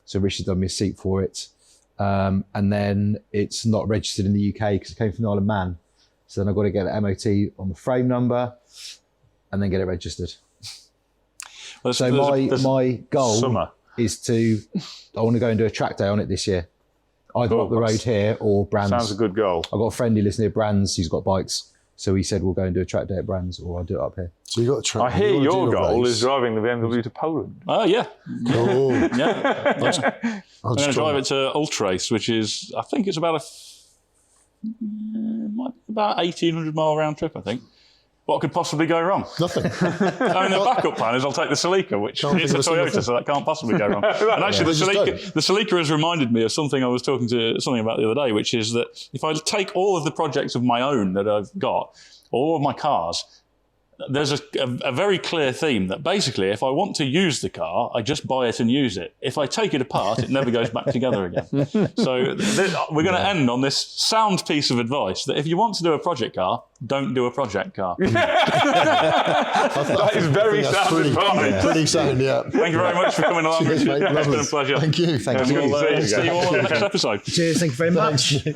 So Richard done me a seat for it. And then it's not registered in the UK because it came from the Isle of Man. So then I've got to get the MOT on the frame number and then get it registered. Well, so my goal is I want to go and do a track day on it this year. Either up the road here or Brands. Sounds a good goal. I've got a friend who lives near Brands. He's got bikes. So he said, we'll go and do a track day at Brands or I'll do it up here. So you got a track. I hear your goal is driving the BMW to Poland. Oh, yeah. Oh. Yeah. I'm going to drive it to Ultrace, which is, I think it's about 1,800 mile round trip, I think. What could possibly go wrong? Nothing. I mean, the backup plan is I'll take the Celica, which is a Toyota, so that can't possibly go wrong. And actually, the Celica has reminded me of something I was talking to something about the other day, which is that if I take all of the projects of my own that I've got, all of my cars, there's a very clear theme that basically if I want to use the car, I just buy it and use it. If I take it apart, it never goes back together again. So we're going to end on this sound piece of advice that if you want to do a project car, don't do a project car. That is very sound advice. Pretty sound, yeah. Thank you very much for coming along. Cheers, mate. It's been a pleasure. Thank you. Thank you. We'll see you all on the next episode. Cheers. Thank you very much.